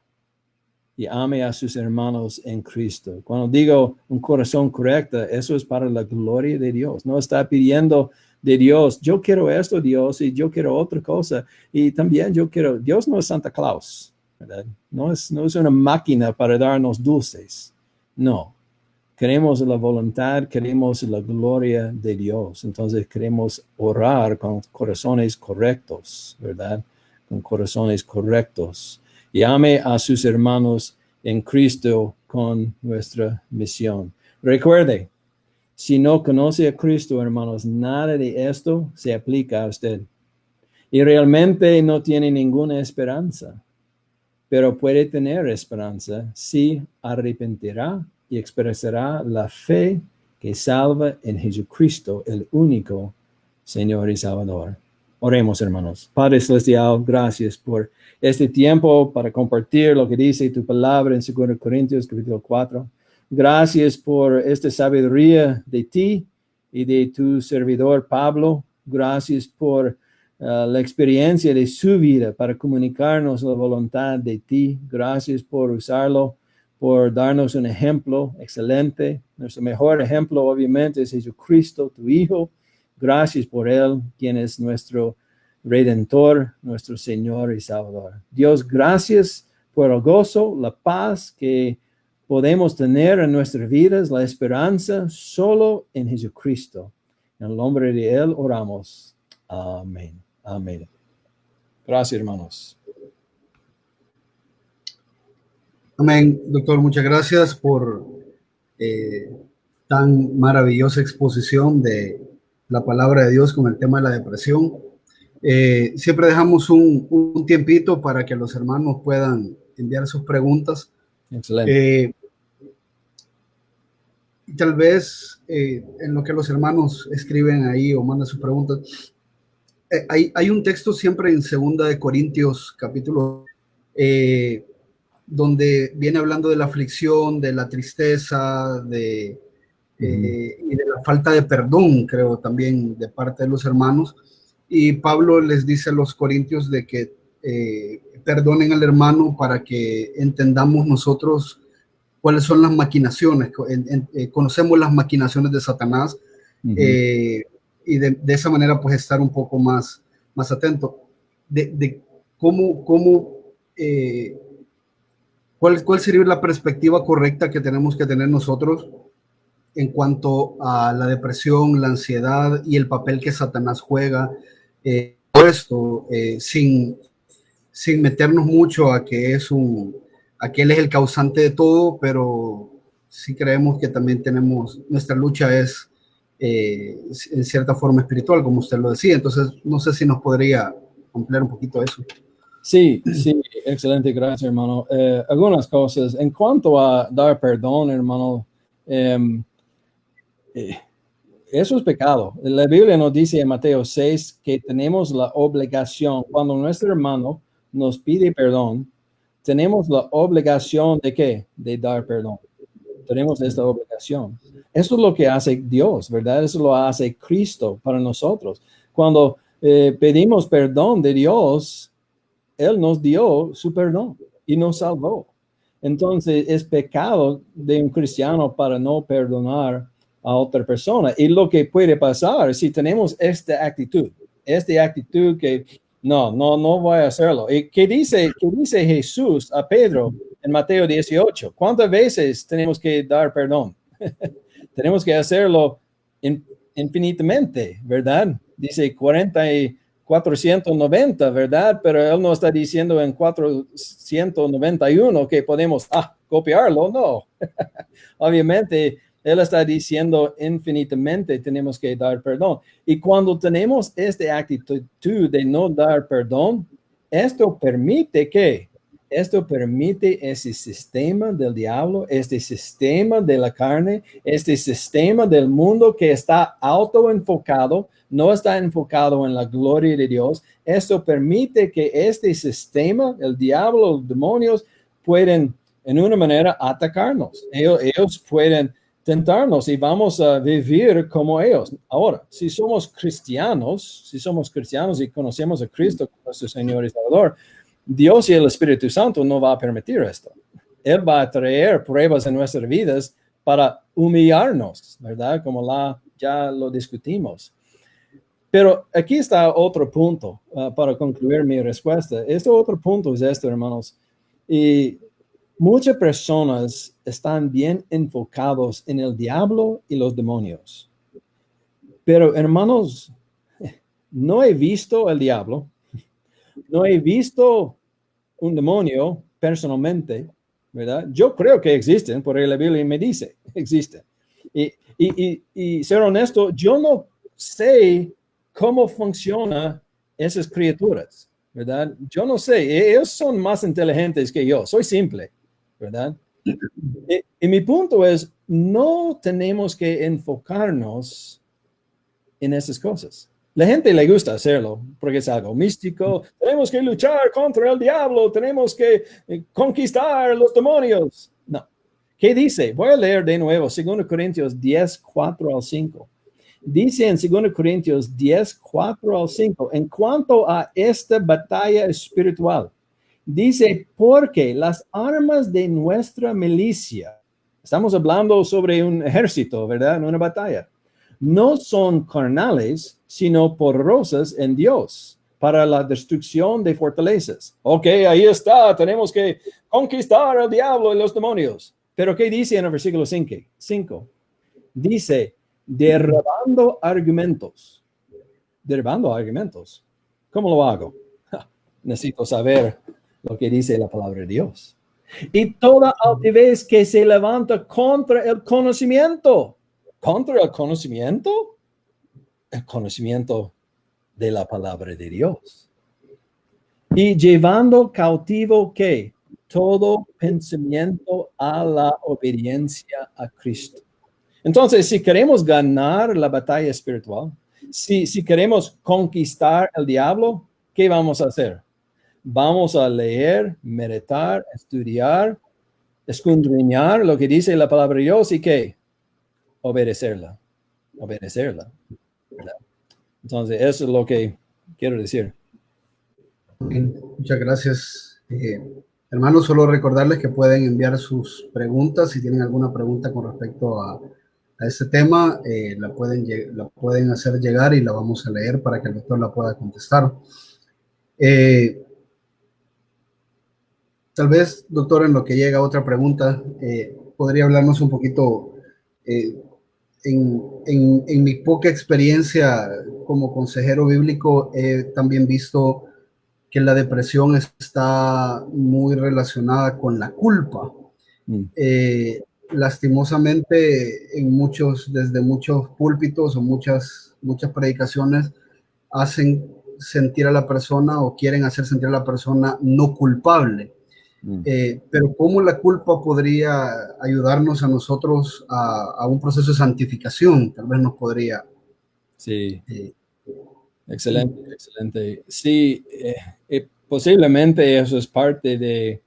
y ame a sus hermanos en Cristo. Cuando digo un corazón correcto, eso es para la gloria de Dios. No está pidiendo de Dios, yo quiero esto, Dios, y yo quiero otra cosa. Y también yo quiero, Dios no es Santa Claus, ¿verdad? No es una máquina para darnos dulces. No. Queremos la voluntad, queremos la gloria de Dios. Entonces queremos orar con corazones correctos, ¿verdad? Con corazones correctos. Y ame a sus hermanos en Cristo con nuestra misión. Recuerde, si no conoce a Cristo, hermanos, nada de esto se aplica a usted. Y realmente no tiene ninguna esperanza. Pero puede tener esperanza si arrepentirá y expresará la fe que salva en Jesucristo, el único Señor y Salvador. Oremos, hermanos. Padre Celestial, gracias por este tiempo para compartir lo que dice tu palabra en 2 Corintios capítulo 4. Gracias por esta sabiduría de ti y de tu servidor Pablo. Gracias por la experiencia de su vida para comunicarnos la voluntad de ti. Gracias por usarlo, por darnos un ejemplo excelente. Nuestro mejor ejemplo, obviamente, es Jesucristo, tu Hijo. Gracias por Él, quien es nuestro Redentor, nuestro Señor y Salvador. Dios, gracias por el gozo, la paz que podemos tener en nuestras vidas, la esperanza solo en Jesucristo. En el nombre de Él oramos. Amén. Amén. Gracias, hermanos. Amén, doctor, muchas gracias por tan maravillosa exposición de la palabra de Dios con el tema de la depresión. Siempre dejamos un tiempito para que los hermanos puedan enviar sus preguntas. Excelente. Tal vez en lo que los hermanos escriben ahí o mandan sus preguntas, hay un texto siempre en 2 Corintios, donde viene hablando de la aflicción, de la tristeza, y de la falta de perdón, creo también, de parte de los hermanos. Y Pablo les dice a los corintios de que perdonen al hermano para que entendamos nosotros cuáles son las maquinaciones, conocemos las maquinaciones de Satanás, y de esa manera pues estar un poco más atento de cuál sería la perspectiva correcta que tenemos que tener nosotros en cuanto a la depresión, la ansiedad y el papel que Satanás juega, sin meternos mucho a que él es el causante de todo, pero sí creemos que también nuestra lucha es en cierta forma espiritual, como usted lo decía. Entonces, no sé si nos podría ampliar un poquito eso. Sí, excelente, gracias, hermano. Algunas cosas. En cuanto a dar perdón, hermano, eso es pecado. La Biblia nos dice en Mateo 6 que tenemos la obligación, cuando nuestro hermano nos pide perdón, tenemos la obligación de ¿qué? De dar perdón. Tenemos esta obligación. Eso es lo que hace Dios, ¿verdad? Eso lo hace Cristo para nosotros. Cuando pedimos perdón de Dios, Él nos dio su perdón y nos salvó. Entonces, es pecado de un cristiano para no perdonar a otra persona. Y lo que puede pasar si tenemos esta actitud que no voy a hacerlo. ¿Y qué dice Jesús a Pedro en Mateo 18? ¿Cuántas veces tenemos que dar perdón? Tenemos que hacerlo infinitamente, ¿verdad? Dice 490, ¿verdad? Pero él no está diciendo en 491 que podemos copiarlo, no. Obviamente, él está diciendo infinitamente tenemos que dar perdón. Y cuando tenemos esta actitud de no dar perdón, esto permite ¿qué? Esto permite ese sistema del diablo, este sistema de la carne, este sistema del mundo que está autoenfocado, no está enfocado en la gloria de Dios. Esto permite que este sistema, el diablo, los demonios, pueden en una manera atacarnos. Ellos pueden tentarnos y vamos a vivir como ellos. Ahora, si somos cristianos y conocemos a Cristo como nuestro Señor y Salvador, Dios y el Espíritu Santo no va a permitir esto. Él va a traer pruebas en nuestras vidas para humillarnos, ¿verdad? Como ya lo discutimos. Pero aquí está otro punto para concluir mi respuesta. Este otro punto es esto, hermanos. Y muchas personas están bien enfocados en el diablo y los demonios. Pero, hermanos, no he visto el diablo, no he visto un demonio personalmente, ¿verdad? Yo creo que existen, porque la Biblia me dice, existen. Y ser honesto, yo no sé cómo funcionan esas criaturas, ¿verdad? Yo no sé, ellos son más inteligentes que yo, soy simple, ¿verdad? Y mi punto es, no tenemos que enfocarnos en esas cosas. La gente le gusta hacerlo porque es algo místico. Tenemos que luchar contra el diablo, tenemos que conquistar los demonios. No. ¿Qué dice? Voy a leer de nuevo 2 Corintios 10, 4 al 5. Dice en 2 Corintios 10, 4 al 5, en cuanto a esta batalla espiritual, dice, porque las armas de nuestra milicia, estamos hablando sobre un ejército, ¿verdad? Una batalla. No son carnales, sino poderosas en Dios para la destrucción de fortalezas. Ok, ahí está, tenemos que conquistar al diablo y los demonios. Pero ¿qué dice en el versículo 5? Dice, derribando argumentos. Derribando argumentos. ¿Cómo lo hago? Necesito saber lo que dice la palabra de Dios. Y toda altivez que se levanta contra el conocimiento. ¿Contra el conocimiento? El conocimiento de la palabra de Dios. Y llevando cautivo, ¿qué? Todo pensamiento a la obediencia a Cristo. Entonces, si queremos ganar la batalla espiritual, si queremos conquistar al diablo, ¿qué vamos a hacer? Vamos a leer, meditar, estudiar, escudriñar lo que dice la palabra de Dios y ¿qué? Obedecerla. Obedecerla. ¿Verdad? Entonces, eso es lo que quiero decir. Bien, muchas gracias. Hermanos, solo recordarles que pueden enviar sus preguntas. Si tienen alguna pregunta con respecto a este tema, la pueden hacer llegar y la vamos a leer para que el doctor la pueda contestar. Tal vez, doctor, en lo que llega otra pregunta, podría hablarnos un poquito, en mi poca experiencia como consejero bíblico, he también visto que la depresión está muy relacionada con la culpa. Lastimosamente, desde muchos púlpitos o muchas predicaciones hacen sentir a la persona o quieren hacer sentir a la persona no culpable. Pero ¿cómo la culpa podría ayudarnos a nosotros a un proceso de santificación? Tal vez nos podría... Sí. Excelente, excelente. Sí, posiblemente eso es parte de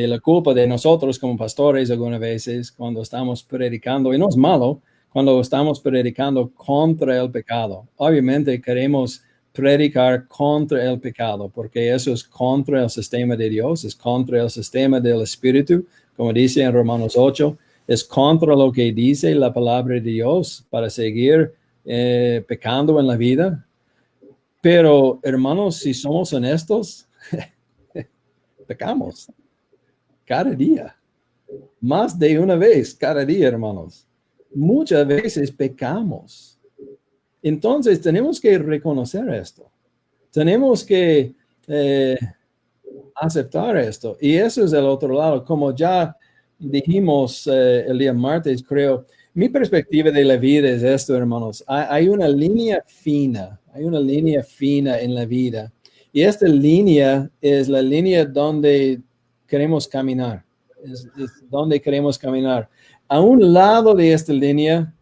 la culpa de nosotros como pastores algunas veces cuando estamos predicando, y no es malo, cuando estamos predicando contra el pecado. Obviamente queremos predicar contra el pecado, porque eso es contra el sistema de Dios, es contra el sistema del Espíritu, como dice en Romanos 8, es contra lo que dice la palabra de Dios para seguir pecando en la vida. Pero, hermanos, si somos honestos, pecamos cada día, más de una vez cada día, hermanos. Muchas veces pecamos. Entonces, tenemos que reconocer esto. Tenemos que aceptar esto. Y eso es el otro lado. Como ya dijimos el día martes, creo, mi perspectiva de la vida es esto, hermanos. Hay una línea fina. Hay una línea fina en la vida. Y esta línea es la línea donde queremos caminar. Es donde queremos caminar. A un lado de esta línea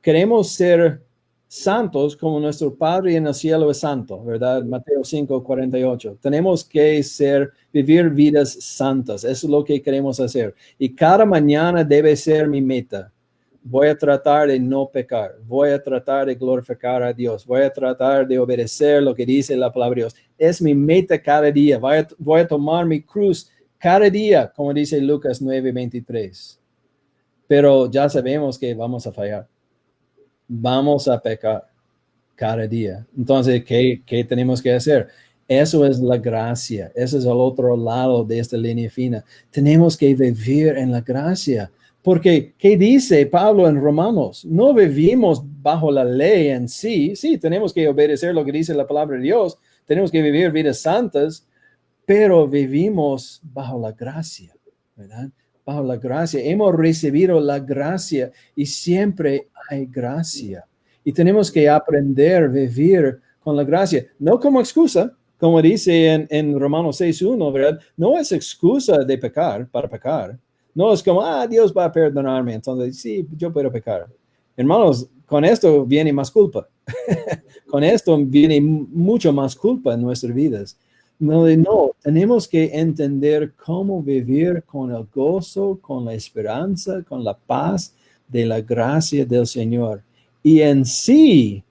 queremos ser santos como nuestro Padre en el cielo es santo, ¿verdad? Mateo 5:48. Tenemos que vivir vidas santas. Eso es lo que queremos hacer. Y cada mañana debe ser mi meta. Voy a tratar de no pecar. Voy a tratar de glorificar a Dios. Voy a tratar de obedecer lo que dice la palabra de Dios. Es mi meta cada día. Voy a tomar mi cruz cada día, como dice Lucas 9:23. Pero ya sabemos que vamos a fallar. Vamos a pecar cada día. Entonces, ¿qué tenemos que hacer? Eso es la gracia. Ese es el otro lado de esta línea fina. Tenemos que vivir en la gracia. Porque, ¿qué dice Pablo en Romanos? No vivimos bajo la ley en sí. Sí, tenemos que obedecer lo que dice la palabra de Dios. Tenemos que vivir vidas santas, pero vivimos bajo la gracia, ¿verdad? Bajo la gracia. Hemos recibido la gracia y siempre hay gracia. Y tenemos que aprender a vivir con la gracia. No como excusa, como dice en Romanos 6:1, ¿verdad? No es excusa de pecar, para pecar. No es como, Dios va a perdonarme, entonces sí, yo puedo pecar. Hermanos, con esto viene más culpa. Con esto viene mucho más culpa en nuestras vidas. No, tenemos que entender cómo vivir con el gozo, con la esperanza, con la paz de la gracia del Señor. Y en sí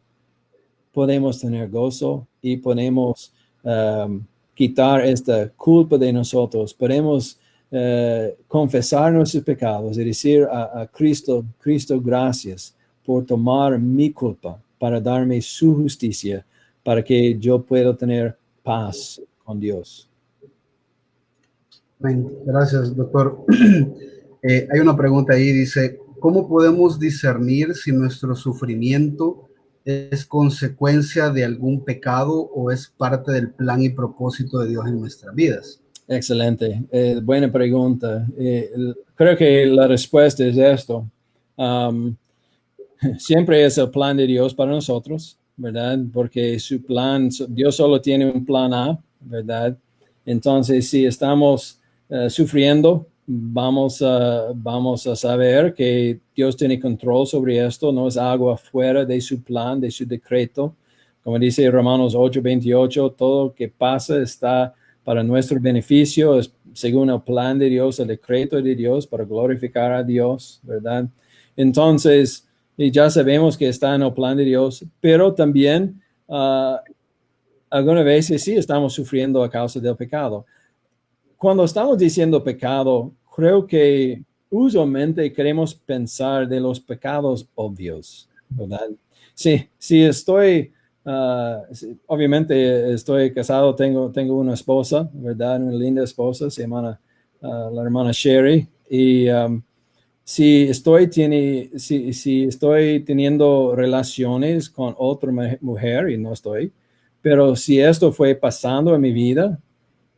podemos tener gozo y podemos quitar esta culpa de nosotros. Podemos confesar nuestros pecados y decir a Cristo, gracias por tomar mi culpa para darme su justicia, para que yo pueda tener paz con Dios. Bien, gracias, doctor. Hay una pregunta ahí, dice, ¿cómo podemos discernir si nuestro sufrimiento es consecuencia de algún pecado o es parte del plan y propósito de Dios en nuestras vidas? Excelente, buena pregunta. Creo que la respuesta es esto. Siempre es el plan de Dios para nosotros, ¿verdad? Porque su plan, Dios solo tiene un plan A, ¿verdad? Entonces, si estamos sufriendo, vamos a saber que Dios tiene control sobre esto, no es algo afuera de su plan, de su decreto. Como dice Romanos 8:28, todo lo que pasa está para nuestro beneficio, es según el plan de Dios, el decreto de Dios, para glorificar a Dios, ¿verdad? Entonces, y ya sabemos que está en el plan de Dios, pero también algunas veces sí estamos sufriendo a causa del pecado. Cuando estamos diciendo pecado, creo que usualmente queremos pensar de los pecados obvios, ¿verdad? Sí, estoy, obviamente estoy casado, tengo una esposa, ¿verdad? Una linda esposa, se llama la hermana Sherry, y si estoy teniendo relaciones con otra mujer, y no estoy, pero si esto fue pasando en mi vida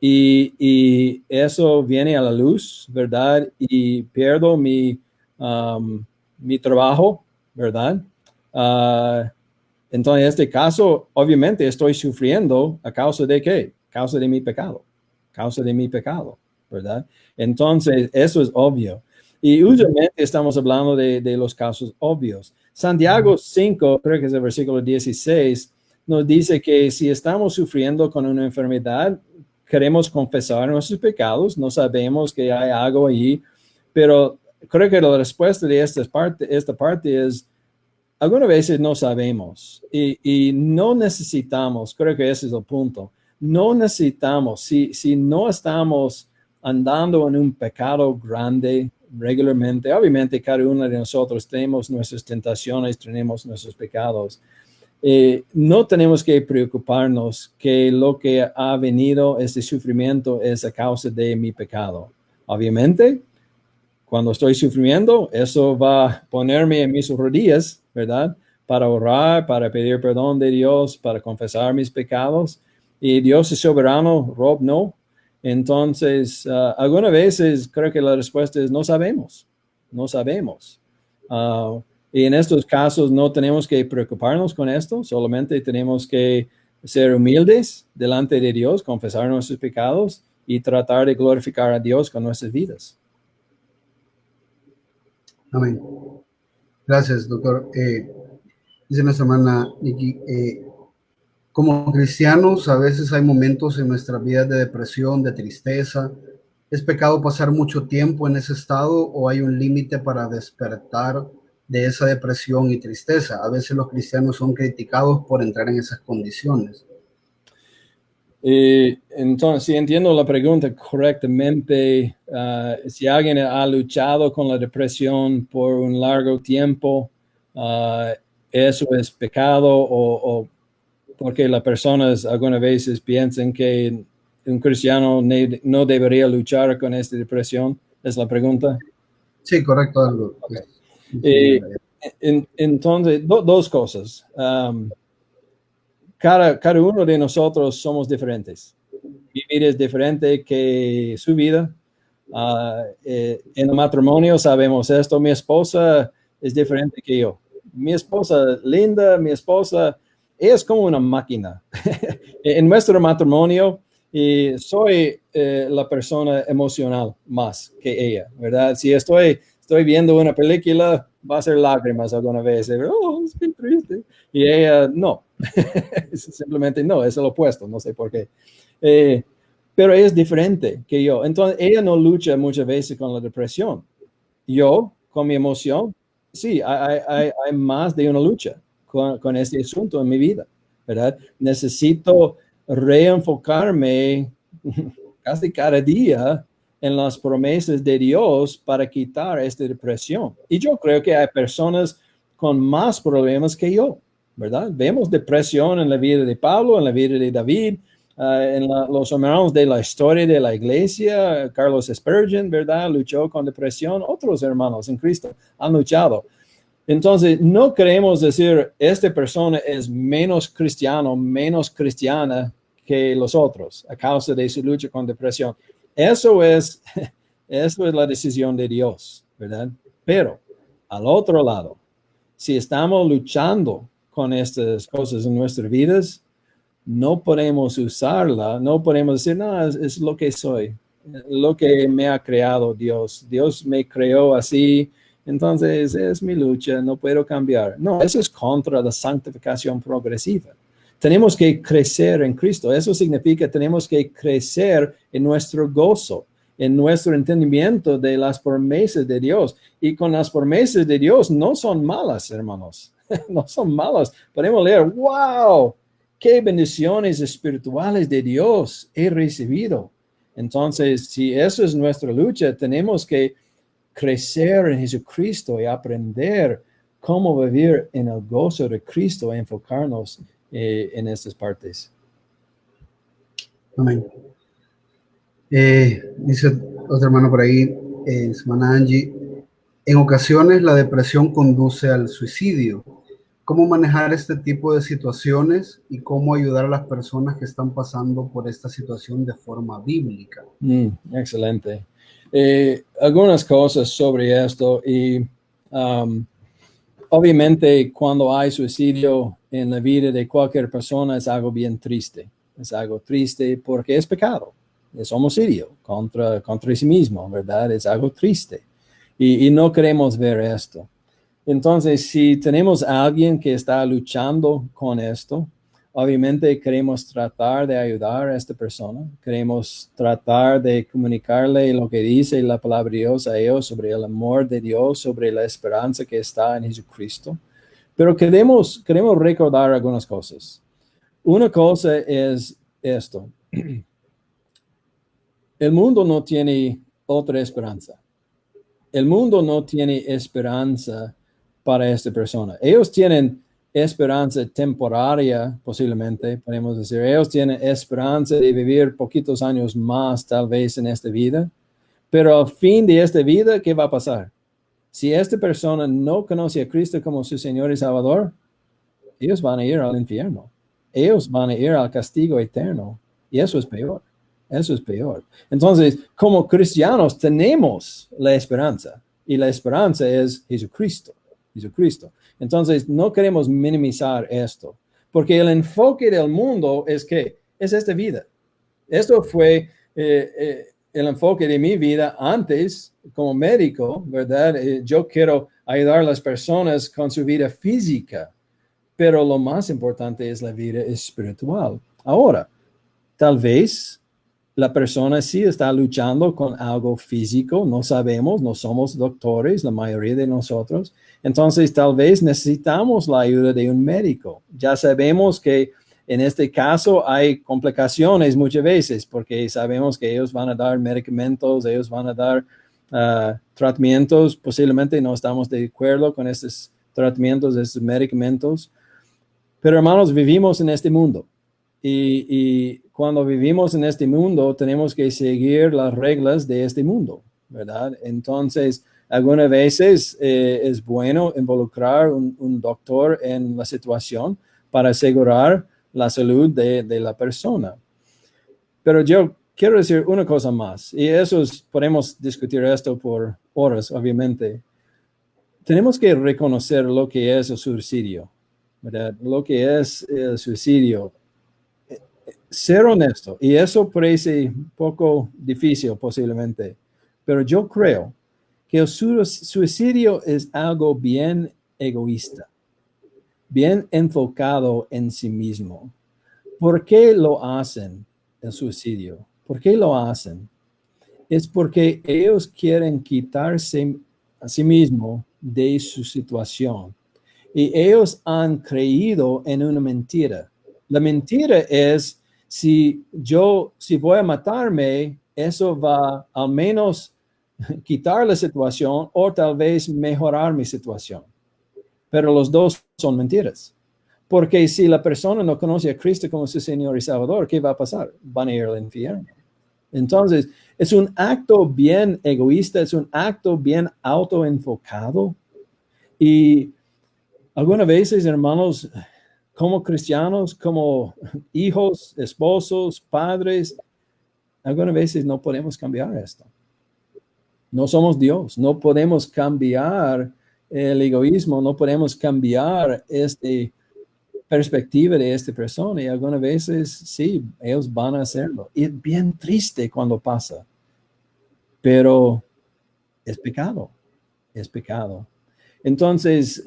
y eso viene a la luz, ¿verdad? Y pierdo mi trabajo, ¿verdad? Entonces, en este caso, obviamente estoy sufriendo a causa de qué? A causa de mi pecado, ¿verdad? Entonces, eso es obvio. Y usualmente estamos hablando de los casos obvios. Santiago 5, creo que es el versículo 16, nos dice que si estamos sufriendo con una enfermedad, queremos confesar nuestros pecados, no sabemos que hay algo allí, pero creo que la respuesta de esta parte es, algunas veces no sabemos y no necesitamos, creo que ese es el punto, no necesitamos, si no estamos andando en un pecado grande regularmente, obviamente cada uno de nosotros tenemos nuestras tentaciones, tenemos nuestros pecados. No tenemos que preocuparnos que lo que ha venido, este sufrimiento, es a causa de mi pecado. Obviamente, cuando estoy sufriendo, eso va a ponerme en mis rodillas, ¿verdad? Para orar, para pedir perdón de Dios, para confesar mis pecados. Y Dios es soberano, Rob no. Entonces, algunas veces creo que la respuesta es no sabemos. Y en estos casos no tenemos que preocuparnos con esto, solamente tenemos que ser humildes delante de Dios, confesar nuestros pecados y tratar de glorificar a Dios con nuestras vidas. Amén. Gracias, doctor. Dice nuestra hermana Nikki, como cristianos a veces hay momentos en nuestras vidas de depresión, de tristeza. ¿Es pecado pasar mucho tiempo en ese estado o hay un límite para despertar de esa depresión y tristeza? A veces los cristianos son criticados por entrar en esas condiciones. Entonces, si entiendo la pregunta correctamente, si alguien ha luchado con la depresión por un largo tiempo, ¿eso es pecado o porque las personas algunas veces piensan que un cristiano no debería luchar con esta depresión? ¿Es la pregunta? Sí, correcto. Algo. Okay. Entonces, dos cosas. Cada uno de nosotros somos diferentes. Mi vida es diferente que su vida. En el matrimonio sabemos esto. Mi esposa es diferente que yo. Mi esposa linda, es como una máquina. En nuestro matrimonio, soy la persona emocional más que ella, ¿verdad? Si estoy viendo una película, va a ser lágrimas alguna vez. Oh, es bien triste. Y ella, no. Simplemente no, es el opuesto, no sé por qué. Pero es diferente que yo. Entonces, ella no lucha muchas veces con la depresión. Yo, con mi emoción, sí, hay más de una lucha con este asunto en mi vida, ¿verdad? Necesito reenfocarme casi cada día en las promesas de Dios para quitar esta depresión. Y yo creo que hay personas con más problemas que yo, ¿verdad? Vemos depresión en la vida de Pablo, en la vida de David, los hermanos de la historia de la iglesia, Carlos Spurgeon, ¿verdad? Luchó con depresión. Otros hermanos en Cristo han luchado. Entonces, no queremos decir, esta persona es menos cristiano, menos cristiana que los otros a causa de su lucha con depresión. Eso es la decisión de Dios, ¿verdad? Pero, al otro lado, si estamos luchando con estas cosas en nuestras vidas, no podemos usarla, no podemos decir, no, es lo que soy, lo que me ha creado Dios. Dios me creó así, entonces es mi lucha, no puedo cambiar. No, eso es contra la santificación progresiva. Tenemos que crecer en Cristo. Eso significa que tenemos que crecer en nuestro gozo, en nuestro entendimiento de las promesas de Dios. Y con las promesas de Dios no son malas, hermanos. No son malas. Podemos leer, wow, qué bendiciones espirituales de Dios he recibido. Entonces, si eso es nuestra lucha, tenemos que crecer en Jesucristo y aprender cómo vivir en el gozo de Cristo e enfocarnos en estas partes. Amén. Dice otro hermano por ahí, hermana Angie, en ocasiones la depresión conduce al suicidio. ¿Cómo manejar este tipo de situaciones y cómo ayudar a las personas que están pasando por esta situación de forma bíblica? Excelente. Algunas cosas sobre esto y obviamente cuando hay suicidio en la vida de cualquier persona es algo bien triste. Es algo triste porque es pecado. Es homicidio contra sí mismo, ¿verdad? Es algo triste. Y no queremos ver esto. Entonces, si tenemos a alguien que está luchando con esto, obviamente queremos tratar de ayudar a esta persona. Queremos tratar de comunicarle lo que dice la palabra de Dios a ellos sobre el amor de Dios, sobre la esperanza que está en Jesucristo. Pero queremos recordar algunas cosas. Una cosa es esto. El mundo no tiene otra esperanza. El mundo no tiene esperanza para esta persona. Ellos tienen esperanza temporaria, posiblemente, podemos decir. Ellos tienen esperanza de vivir poquitos años más, tal vez, en esta vida. Pero al fin de esta vida, ¿qué va a pasar? Si esta persona no conoce a Cristo como su Señor y Salvador, ellos van a ir al infierno. Ellos van a ir al castigo eterno. Y eso es peor. Eso es peor. Entonces, como cristianos tenemos la esperanza. Y la esperanza es Jesucristo. Jesucristo. Entonces, no queremos minimizar esto. Porque el enfoque del mundo es que es esta vida. Esto fue el enfoque de mi vida antes como médico, ¿verdad? Yo quiero ayudar a las personas con su vida física. Pero lo más importante es la vida espiritual. Ahora, tal vez la persona sí está luchando con algo físico, no sabemos, no somos doctores, la mayoría de nosotros. Entonces, tal vez necesitamos la ayuda de un médico. Ya sabemos que en este caso hay complicaciones muchas veces, porque sabemos que ellos van a dar medicamentos, ellos van a dar tratamientos. Posiblemente no estamos de acuerdo con estos tratamientos, estos medicamentos. Pero hermanos, vivimos en este mundo. Y cuando vivimos en este mundo, tenemos que seguir las reglas de este mundo, ¿verdad? Entonces, algunas veces es bueno involucrar un doctor en la situación para asegurar la salud de la persona. Pero yo quiero decir una cosa más, y podemos discutir esto por horas, obviamente. Tenemos que reconocer lo que es el suicidio, ¿verdad? Lo que es el suicidio. Ser honesto, y eso parece un poco difícil posiblemente, pero yo creo que el suicidio es algo bien egoísta, bien enfocado en sí mismo. ¿Por qué lo hacen el suicidio? ¿Por qué lo hacen? Es porque ellos quieren quitarse a sí mismo de su situación. Y ellos han creído en una mentira. La mentira es, si voy a matarme, eso va al menos quitar la situación o tal vez mejorar mi situación. Pero los dos son mentiras. Porque si la persona no conoce a Cristo como su Señor y Salvador, ¿qué va a pasar? Van a ir al infierno. Entonces, es un acto bien egoísta, es un acto bien autoenfocado. Y algunas veces, hermanos, como cristianos, como hijos, esposos, padres, algunas veces no podemos cambiar esto. No somos Dios, no podemos cambiar el egoísmo, no podemos cambiar esta perspectiva de esta persona y algunas veces sí, ellos van a hacerlo. Y es bien triste cuando pasa, pero es pecado, es pecado. Entonces,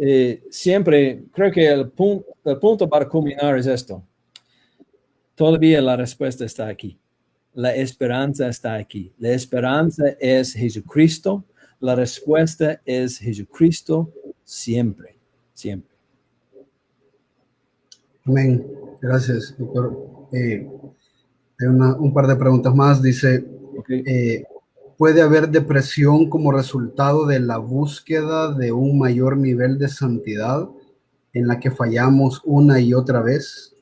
siempre creo que el punto para culminar es esto. Todavía la respuesta está aquí. La esperanza está aquí. La esperanza es Jesucristo. La respuesta es Jesucristo siempre, siempre. Amén. Gracias, doctor. Hay un par de preguntas más. Dice, Okay. ¿puede haber depresión como resultado de la búsqueda de un mayor nivel de santidad en la que fallamos una y otra vez?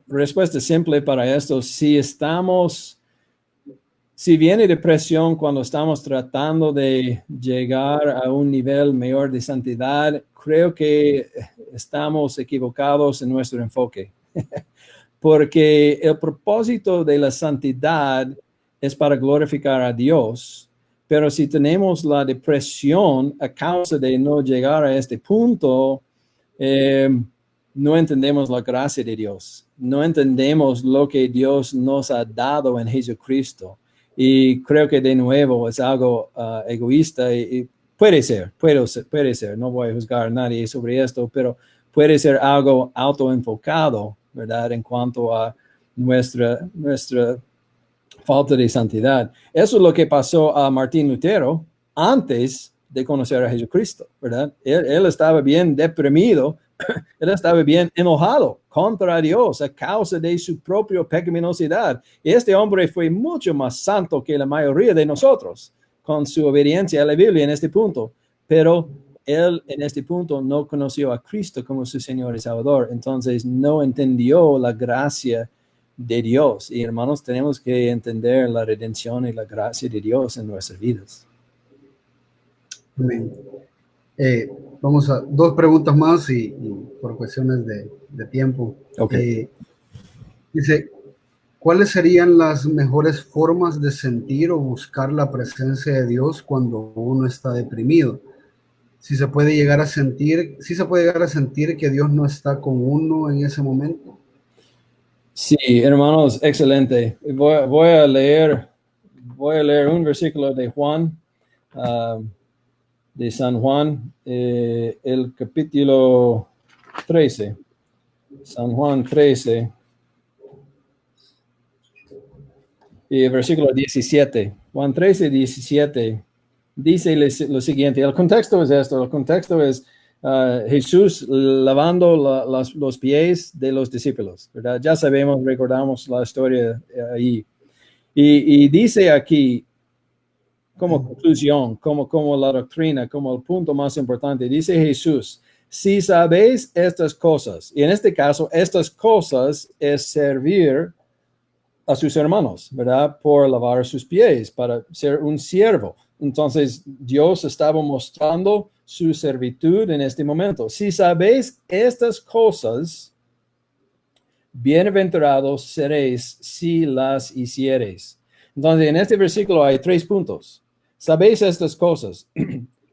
Respuesta simple para esto, si viene depresión cuando estamos tratando de llegar a un nivel mayor de santidad, creo que estamos equivocados en nuestro enfoque. Porque el propósito de la santidad es para glorificar a Dios, pero si tenemos la depresión a causa de no llegar a este punto, no entendemos la gracia de Dios, no entendemos lo que Dios nos ha dado en Jesucristo. Y creo que de nuevo es algo egoísta y puede ser, no voy a juzgar a nadie sobre esto, pero puede ser algo autoenfocado, ¿verdad? En cuanto a nuestra falta de santidad. Eso es lo que pasó a Martín Lutero antes de conocer a Jesucristo, ¿verdad? Él estaba bien deprimido, él estaba bien enojado contra Dios a causa de su propia pecaminosidad. Y este hombre fue mucho más santo que la mayoría de nosotros con su obediencia a la Biblia en este punto. Pero él en este punto no conoció a Cristo como su Señor y Salvador. Entonces no entendió la gracia de Dios. Y hermanos, tenemos que entender la redención y la gracia de Dios en nuestras vidas. Amén. Vamos a dos preguntas más y por cuestiones de tiempo. Okay. Dice, ¿cuáles serían las mejores formas de sentir o buscar la presencia de Dios cuando uno está deprimido? Si se puede llegar a sentir que Dios no está con uno en ese momento. Sí, hermanos, excelente. Voy a leer un versículo de Juan, de San Juan, el capítulo 13, San Juan 13, y el versículo 17. Juan 13, 17, dice lo siguiente. El contexto es esto, el contexto es Jesús lavando los pies de los discípulos, ¿verdad? Ya sabemos, recordamos la historia ahí. Y dice aquí, como conclusión, como la doctrina, como el punto más importante, dice Jesús, si sabéis estas cosas, y en este caso, estas cosas es servir a sus hermanos, ¿verdad? Por lavar sus pies, para ser un siervo. Entonces, Dios estaba mostrando su servitud en este momento. Si sabéis estas cosas, bienaventurados seréis si las hiciereis. Entonces, en este versículo hay 3 puntos. Sabéis estas cosas.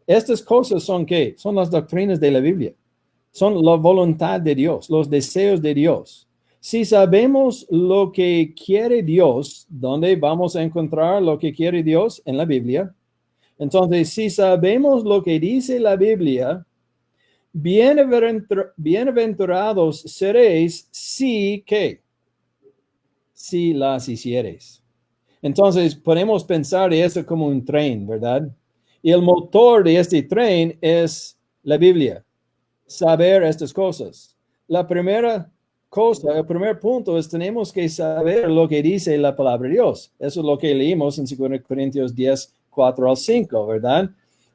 Estas cosas son ¿qué? Son las doctrinas de la Biblia. Son la voluntad de Dios, los deseos de Dios. Si sabemos lo que quiere Dios, ¿dónde vamos a encontrar lo que quiere Dios? En la Biblia. Entonces, si sabemos lo que dice la Biblia, bienaventurados seréis si, ¿qué? Si las hiciereis. Entonces, podemos pensar de eso como un tren, ¿verdad? Y el motor de este tren es la Biblia. Saber estas cosas. La primera cosa, el primer punto es tenemos que saber lo que dice la palabra de Dios. Eso es lo que leímos en 2 Corintios 10, 4 al 5, ¿verdad?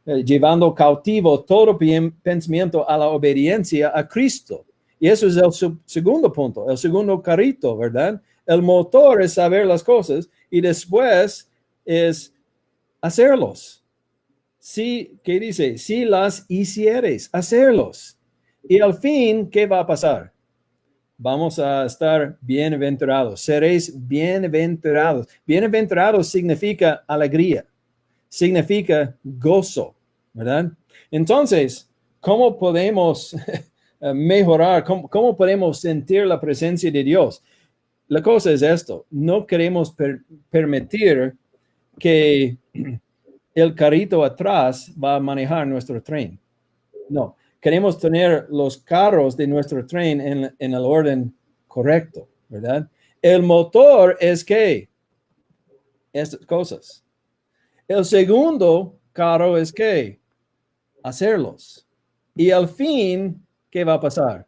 llevando cautivo todo pensamiento a la obediencia a Cristo. Y eso es el segundo punto, el segundo carrito, ¿verdad? El motor es saber las cosas y después es hacerlos. Sí, ¿qué dice? Si las hicieres, hacerlos. Y al fin, ¿qué va a pasar? Vamos a estar bienaventurados. Seréis bienaventurados. Bienaventurados significa alegría, significa gozo, ¿verdad? Entonces, ¿cómo podemos mejorar? ¿Cómo podemos sentir la presencia de Dios? La cosa es esto, no queremos permitir que el carrito atrás va a manejar nuestro tren. No, queremos tener los carros de nuestro tren en el orden correcto, ¿verdad? El motor es que estas cosas. El segundo carro es que hacerlos. Y al fin, ¿qué va a pasar?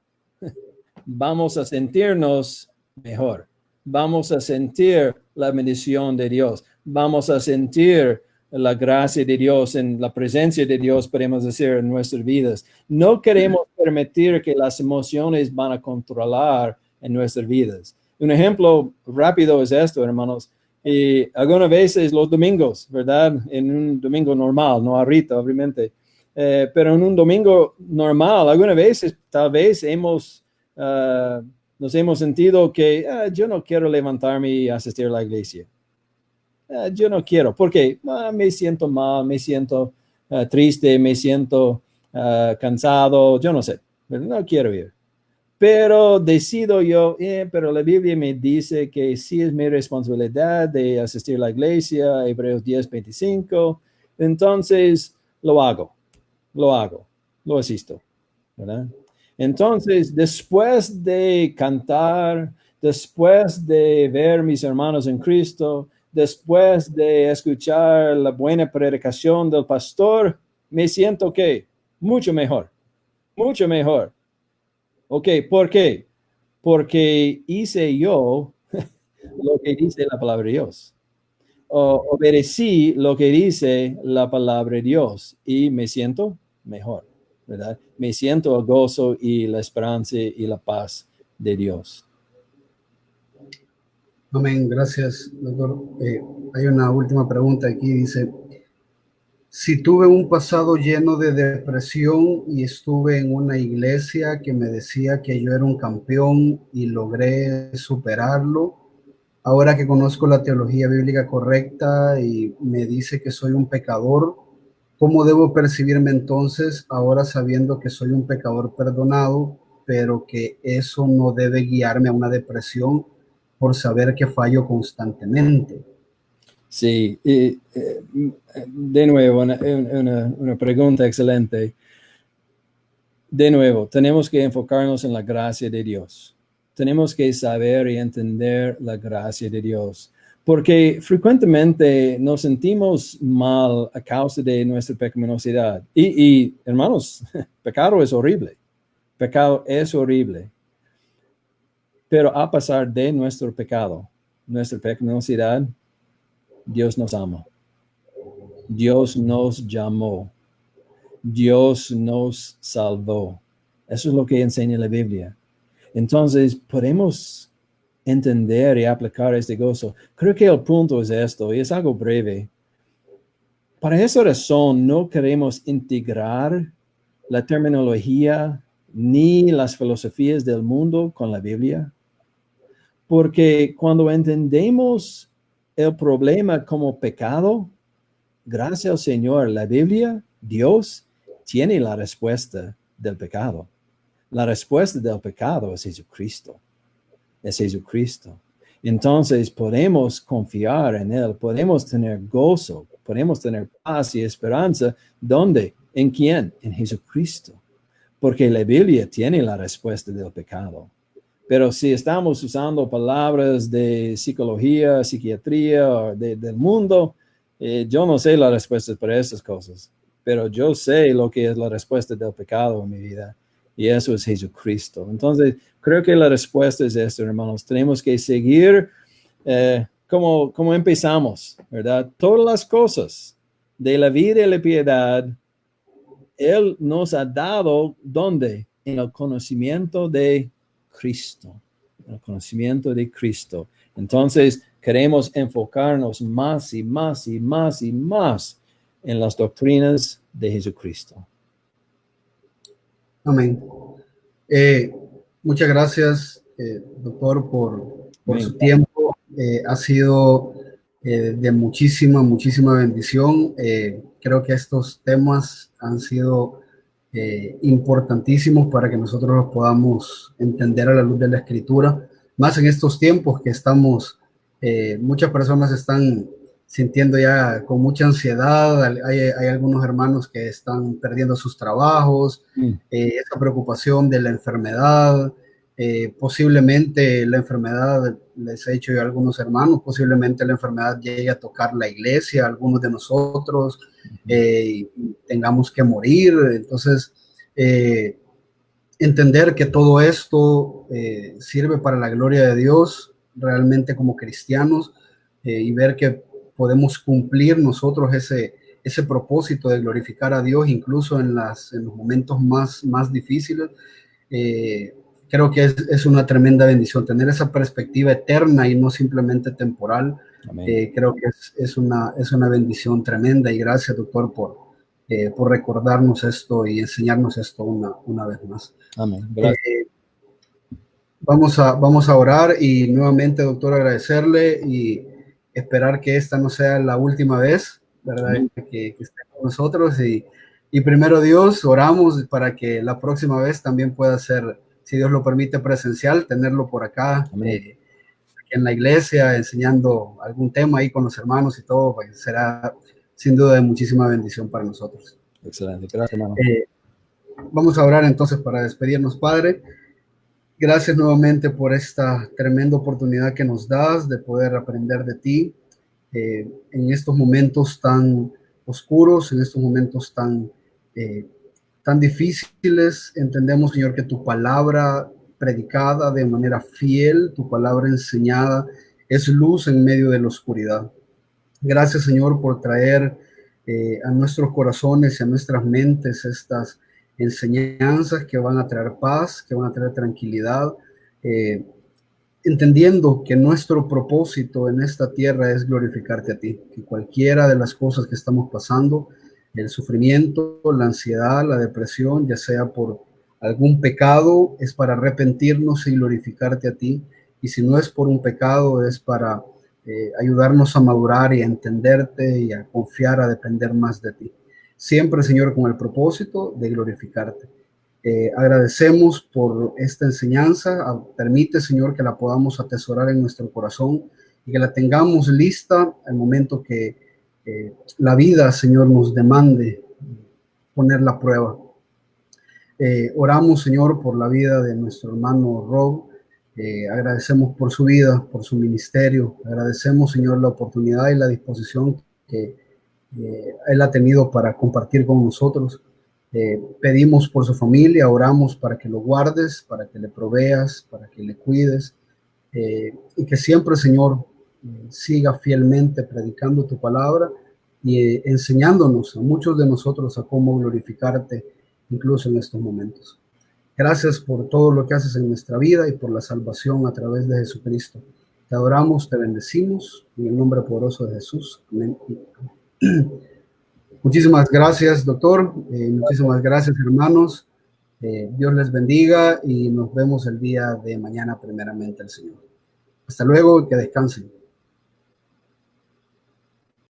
Vamos a sentirnos mejor. Vamos a sentir la bendición de Dios. Vamos a sentir la gracia de Dios, en la presencia de Dios, podemos decir, en nuestras vidas. No queremos permitir que las emociones van a controlar en nuestras vidas. Un ejemplo rápido es esto, hermanos. Y algunas veces los domingos, ¿verdad? En un domingo normal, no ahorita, obviamente, pero en un domingo normal, algunas veces tal vez nos hemos sentido que yo no quiero levantarme y asistir a la iglesia. Yo no quiero, porque me siento mal, me siento triste, me siento cansado, yo no sé, pero no quiero ir. Pero decido yo, pero la Biblia me dice que sí es mi responsabilidad de asistir a la iglesia, Hebreos 10:25, entonces lo hago, lo asisto, ¿verdad? Entonces, después de cantar, después de ver mis hermanos en Cristo, después de escuchar la buena predicación del pastor, me siento que mucho mejor, mucho mejor. Ok, ¿por qué? Porque hice yo lo que dice la palabra de Dios. Obedecí lo que dice la palabra de Dios y me siento mejor, ¿verdad? Me siento el gozo y la esperanza y la paz de Dios. Amén, gracias, doctor. Hay una última pregunta aquí, dice, si tuve un pasado lleno de depresión y estuve en una iglesia que me decía que yo era un campeón y logré superarlo, ahora que conozco la teología bíblica correcta y me dice que soy un pecador, ¿cómo debo percibirme entonces ahora sabiendo que soy un pecador perdonado, pero que eso no debe guiarme a una depresión por saber que fallo constantemente? Sí, de nuevo, una pregunta excelente. De nuevo, tenemos que enfocarnos en la gracia de Dios. Tenemos que saber y entender la gracia de Dios, porque frecuentemente nos sentimos mal a causa de nuestra pecaminosidad. Y hermanos, pecado es horrible. Pecado es horrible. Pero a pesar de nuestro pecado, nuestra pecaminosidad, Dios nos ama. Dios nos llamó. Dios nos salvó. Eso es lo que enseña la Biblia. Entonces, podemos entender y aplicar este gozo. Creo que el punto es esto, y es algo breve. Para esa razón, no queremos integrar la terminología ni las filosofías del mundo con la Biblia, porque cuando entendemos el problema como pecado, gracias al Señor, la Biblia, Dios, tiene la respuesta del pecado. La respuesta del pecado es Jesucristo. Es Jesucristo. Entonces podemos confiar en Él, podemos tener gozo, podemos tener paz y esperanza. ¿Dónde? ¿En quién? En Jesucristo. Porque la Biblia tiene la respuesta del pecado. Pero si estamos usando palabras de psicología, psiquiatría o del mundo, yo no sé la respuesta para esas cosas, pero yo sé lo que es la respuesta del pecado en mi vida, y eso es Jesucristo. Entonces, creo que la respuesta es esto, hermanos. Tenemos que seguir como empezamos, ¿verdad? Todas las cosas de la vida y la piedad Él nos ha dado, ¿dónde? En el conocimiento de Cristo. El conocimiento de Cristo. Entonces, queremos enfocarnos más y más y más y más en las doctrinas de Jesucristo. Amén. Muchas gracias, doctor, por su tiempo. Ha sido de muchísima, muchísima bendición. Creo que estos temas han sido importantísimos para que nosotros los podamos entender a la luz de la Escritura, más en estos tiempos que estamos, muchas personas están sintiendo ya con mucha ansiedad. Hay algunos hermanos que están perdiendo sus trabajos, esa preocupación de la enfermedad, posiblemente la enfermedad, les he dicho yo a algunos hermanos, posiblemente la enfermedad llegue a tocar la iglesia, algunos de nosotros, y tengamos que morir. Entonces, entender que todo esto sirve para la gloria de Dios, realmente como cristianos, y ver que podemos cumplir nosotros ese propósito de glorificar a Dios, incluso en los momentos más difíciles. Creo que es una tremenda bendición tener esa perspectiva eterna y no simplemente temporal. Creo que es una bendición tremenda, y gracias, doctor, por recordarnos esto y enseñarnos esto una vez más. Amén. Gracias. Vamos a orar y nuevamente, doctor, agradecerle y esperar que esta no sea la última vez, ¿verdad? Que esté con nosotros, y primero Dios, oramos para que la próxima vez también pueda ser, si Dios lo permite, presencial, tenerlo por acá, en la iglesia, enseñando algún tema ahí con los hermanos y todo, pues será sin duda de muchísima bendición para nosotros. Excelente, gracias, hermano. Vamos a orar entonces para despedirnos. Padre, gracias nuevamente por esta tremenda oportunidad que nos das de poder aprender de ti en estos momentos tan oscuros, en estos momentos tan difíciles. Entendemos, Señor, que tu palabra predicada de manera fiel, tu palabra enseñada, es luz en medio de la oscuridad. Gracias, Señor, por traer a nuestros corazones y a nuestras mentes estas enseñanzas que van a traer paz, que van a traer tranquilidad, entendiendo que nuestro propósito en esta tierra es glorificarte a ti, que cualquiera de las cosas que estamos pasando, el sufrimiento, la ansiedad, la depresión, ya sea por algún pecado, es para arrepentirnos y glorificarte a ti, y si no es por un pecado, es para ayudarnos a madurar y a entenderte y a confiar, a depender más de ti. Siempre, Señor, con el propósito de glorificarte. Agradecemos por esta enseñanza. Permite, Señor, que la podamos atesorar en nuestro corazón y que la tengamos lista al momento que la vida, Señor, nos demande poner la prueba. Oramos, Señor, por la vida de nuestro hermano Rob. Agradecemos por su vida, por su ministerio. Agradecemos, Señor, la oportunidad y la disposición que él ha tenido para compartir con nosotros. Pedimos por su familia, oramos para que lo guardes, para que le proveas, para que le cuides, y que siempre, Señor, siga fielmente predicando tu palabra y enseñándonos a muchos de nosotros a cómo glorificarte incluso en estos momentos. Gracias por todo lo que haces en nuestra vida y por la salvación a través de Jesucristo. Te adoramos, te bendecimos en el nombre poderoso de Jesús. Amén. Muchísimas gracias, doctor. Muchísimas gracias, hermanos. Dios les bendiga y nos vemos el día de mañana, primeramente, el Señor. Hasta luego y que descansen.